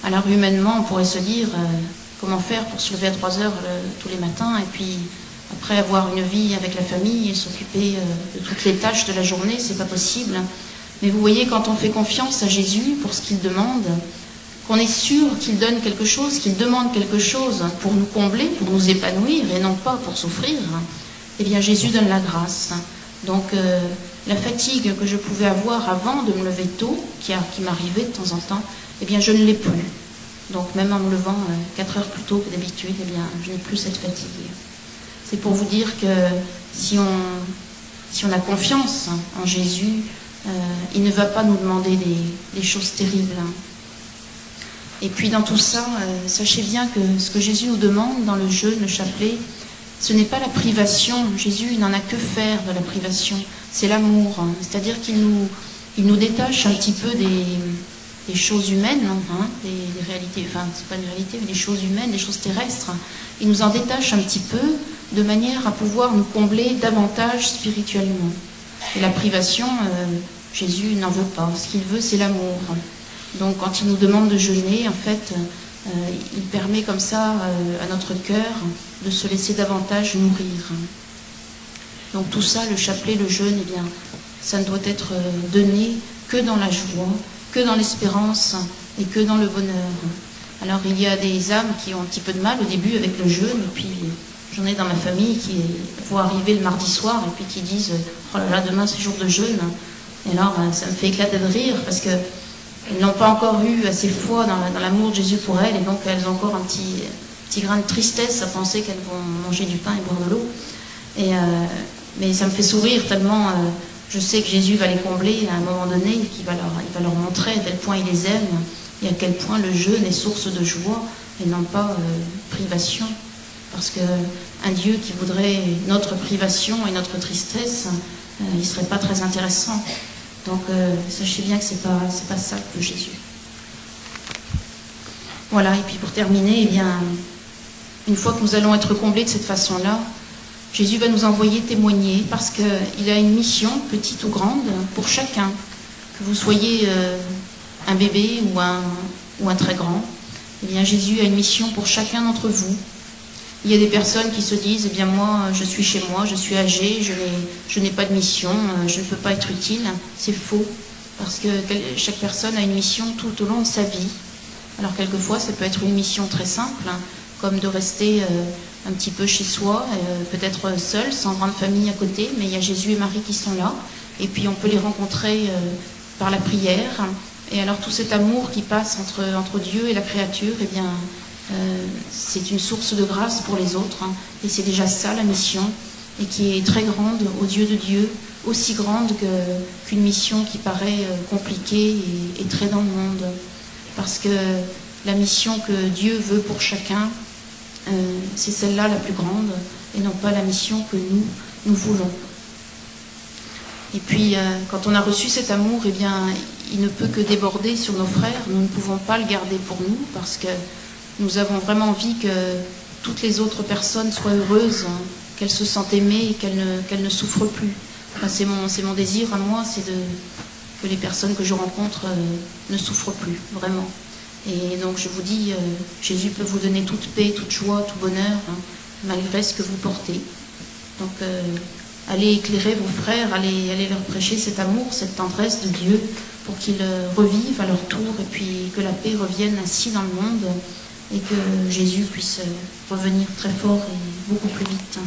Alors humainement, on pourrait se dire, comment faire pour se lever à 3 heures tous les matins et puis après avoir une vie avec la famille et s'occuper de toutes les tâches de la journée, c'est pas possible. Mais vous voyez, quand on fait confiance à Jésus pour ce qu'il demande, qu'on est sûr qu'il donne quelque chose, qu'il demande quelque chose pour nous combler, pour nous épanouir et non pas pour souffrir, eh bien Jésus donne la grâce. Donc la fatigue que je pouvais avoir avant de me lever tôt, qui m'arrivait de temps en temps, eh bien je ne l'ai plus. Donc même en me levant 4 heures plus tôt que d'habitude, eh bien je n'ai plus cette fatigue. C'est pour vous dire que si on a confiance en Jésus, il ne va pas nous demander des choses terribles. Et puis dans tout ça, sachez bien que ce que Jésus nous demande dans le jeûne, le chapelet, ce n'est pas la privation. Jésus n'en a que faire de la privation. C'est l'amour. C'est-à-dire qu'il nous détache un petit peu des choses humaines, des réalités, enfin c'est pas une réalité, mais des choses humaines, des choses terrestres. Il nous en détache un petit peu de manière à pouvoir nous combler davantage spirituellement. Et la privation, Jésus n'en veut pas. Ce qu'il veut, c'est l'amour. Donc quand il nous demande de jeûner, en fait, il permet comme ça à notre cœur de se laisser davantage nourrir. Donc tout ça, le chapelet, le jeûne, eh bien, ça ne doit être donné que dans la joie, que dans l'espérance et que dans le bonheur. Alors il y a des âmes qui ont un petit peu de mal au début avec le jeûne, et puis j'en ai dans ma famille qui vont arriver le mardi soir et puis qui disent « Oh là là, demain c'est jour de jeûne ». Et alors ça me fait éclater de rire parce qu'elles n'ont pas encore eu assez foi dans l'amour de Jésus pour elles, et donc elles ont encore un petit grain de tristesse à penser qu'elles vont manger du pain et boire de l'eau. Mais ça me fait sourire tellement je sais que Jésus va les combler à un moment donné, qu'il va leur montrer à quel point il les aime et à quel point le jeûne est source de joie et non pas privation. Parce qu'un Dieu qui voudrait notre privation et notre tristesse, il ne serait pas très intéressant. Donc sachez bien que c'est pas ça que Jésus. Voilà, et puis pour terminer, eh bien, une fois que nous allons être comblés de cette façon-là, Jésus va nous envoyer témoigner parce qu'il a une mission, petite ou grande, pour chacun. Que vous soyez un bébé ou un très grand, eh bien Jésus a une mission pour chacun d'entre vous. Il y a des personnes qui se disent, eh bien moi, je suis chez moi, je suis âgé, je n'ai pas de mission, je ne peux pas être utile. C'est faux, parce que chaque personne a une mission tout au long de sa vie. Alors quelquefois, ça peut être une mission très simple, comme de rester un petit peu chez soi, peut-être seul, sans grande famille à côté, mais il y a Jésus et Marie qui sont là, et puis on peut les rencontrer par la prière. Et alors tout cet amour qui passe entre Dieu et la créature, eh bien, c'est une source de grâce pour les autres, et c'est déjà ça la mission, et qui est très grande aux yeux de Dieu, aussi grande qu'une mission qui paraît compliquée et très dans le monde, parce que la mission que Dieu veut pour chacun, c'est celle-là la plus grande, et non pas la mission que nous voulons. Et puis, quand on a reçu cet amour, eh bien, il ne peut que déborder sur nos frères. Nous ne pouvons pas le garder pour nous, parce que nous avons vraiment envie que toutes les autres personnes soient heureuses, qu'elles se sentent aimées et qu'elles ne souffrent plus. Enfin, c'est mon désir à moi, c'est que les personnes que je rencontre ne souffrent plus, vraiment. Et donc je vous dis, Jésus peut vous donner toute paix, toute joie, tout bonheur, malgré ce que vous portez. Donc allez éclairer vos frères, allez leur prêcher cet amour, cette tendresse de Dieu, pour qu'ils revivent à leur tour, et puis que la paix revienne ainsi dans le monde, et que Jésus puisse revenir très fort et beaucoup plus vite.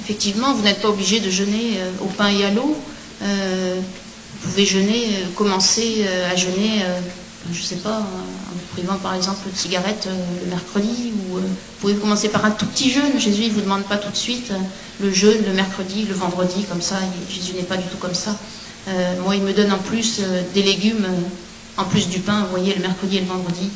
Effectivement, vous n'êtes pas obligé de jeûner au pain et à l'eau. Vous pouvez jeûner, commencer à jeûner, je ne sais pas, en vous privant par exemple de cigarettes le mercredi, ou vous pouvez commencer par un tout petit jeûne. Jésus ne vous demande pas tout de suite le jeûne le mercredi, le vendredi, comme ça. Jésus n'est pas du tout comme ça. Moi, il me donne en plus des légumes, en plus du pain, vous voyez, le mercredi et le vendredi.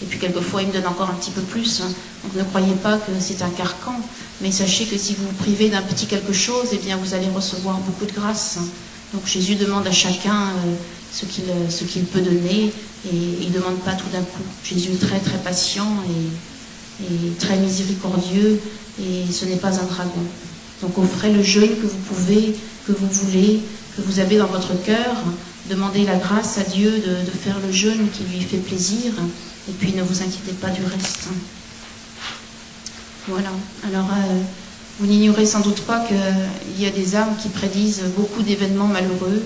Et puis quelquefois, il me donne encore un petit peu plus. Donc ne croyez pas que c'est un carcan, mais sachez que si vous vous privez d'un petit quelque chose, eh bien vous allez recevoir beaucoup de grâce. Donc Jésus demande à chacun ce qu'il peut donner, et il ne demande pas tout d'un coup. Jésus est très très patient et très miséricordieux, et ce n'est pas un dragon. Donc offrez le jeûne que vous pouvez, que vous voulez, que vous avez dans votre cœur. Demandez la grâce à Dieu de faire le jeûne qui lui fait plaisir, et puis ne vous inquiétez pas du reste. Voilà. Alors, vous n'ignorez sans doute pas qu'il y a des âmes qui prédisent beaucoup d'événements malheureux.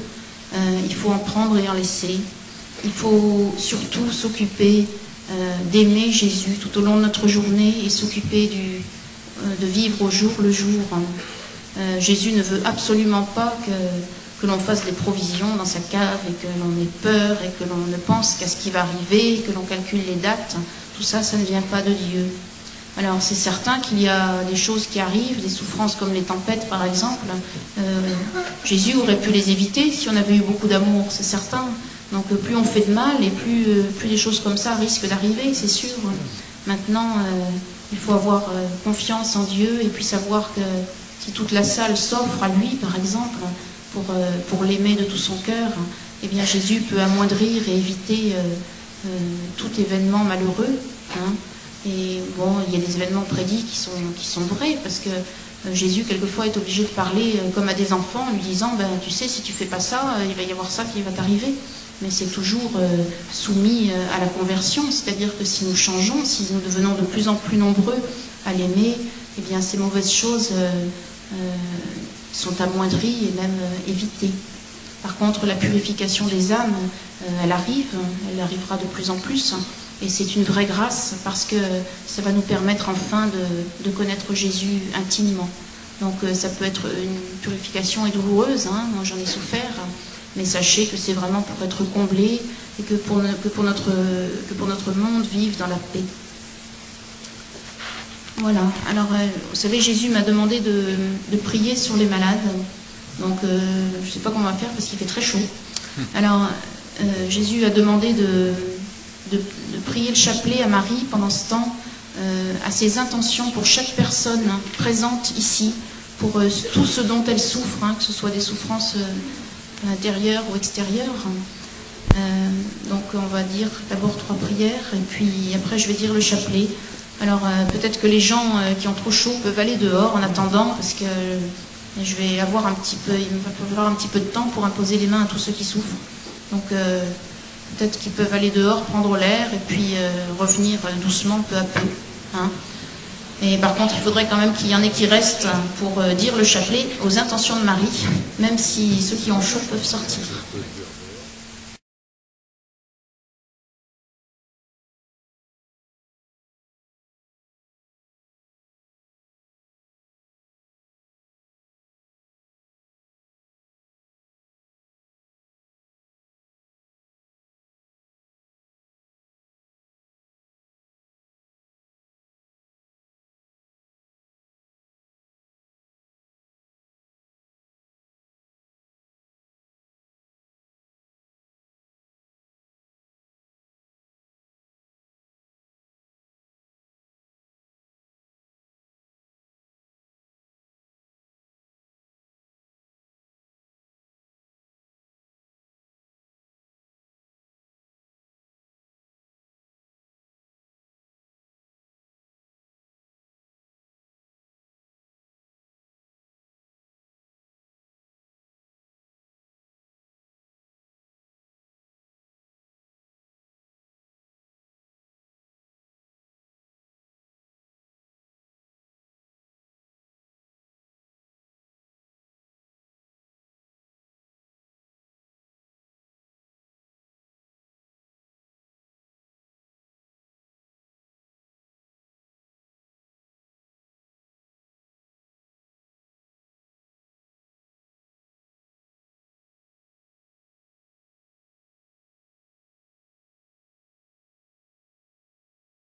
Il faut en prendre et en laisser. Il faut surtout s'occuper d'aimer Jésus tout au long de notre journée et s'occuper de vivre au jour le jour. Jésus ne veut absolument pas que l'on fasse des provisions dans sa cave et que l'on ait peur et que l'on ne pense qu'à ce qui va arriver, que l'on calcule les dates. Tout ça, ça ne vient pas de Dieu. Alors c'est certain qu'il y a des choses qui arrivent, des souffrances comme les tempêtes par exemple. Jésus aurait pu les éviter si on avait eu beaucoup d'amour, c'est certain. Donc plus on fait de mal et plus des choses comme ça risquent d'arriver, c'est sûr. Maintenant, il faut avoir confiance en Dieu et puis savoir que si toute la salle s'offre à lui par exemple, pour l'aimer de tout son cœur, eh bien Jésus peut amoindrir et éviter tout événement malheureux. Et bon, il y a des événements prédits qui sont vrais, parce que Jésus, quelquefois, est obligé de parler comme à des enfants, en lui disant, tu sais, si tu fais pas ça, il va y avoir ça qui va t'arriver. Mais c'est toujours soumis à la conversion, c'est-à-dire que si nous changeons, si nous devenons de plus en plus nombreux à l'aimer, eh bien, ces mauvaises choses sont amoindries et même évitées. Par contre, la purification des âmes, elle arrivera de plus en plus. Et c'est une vraie grâce parce que ça va nous permettre enfin de connaître Jésus intimement. Donc ça peut être une purification et douloureuse, moi j'en ai souffert, mais sachez que c'est vraiment pour être comblé et que pour notre monde vive dans la paix. Voilà, alors vous savez, Jésus m'a demandé de prier sur les malades, donc je ne sais pas comment on va faire parce qu'il fait très chaud. Alors Jésus a demandé de prier le chapelet à Marie pendant ce temps, à ses intentions pour chaque personne présente ici, pour tout ce dont elle souffre, que ce soit des souffrances intérieures ou extérieures. Donc on va dire d'abord 3 prières, et puis après je vais dire le chapelet. Alors peut-être que les gens qui ont trop chaud peuvent aller dehors en attendant, parce que il va falloir un petit peu de temps pour imposer les mains à tous ceux qui souffrent. Donc peut-être qu'ils peuvent aller dehors, prendre l'air, et puis revenir doucement, peu à peu. Et par contre, il faudrait quand même qu'il y en ait qui restent pour dire le chapelet aux intentions de Marie, même si ceux qui ont chaud peuvent sortir.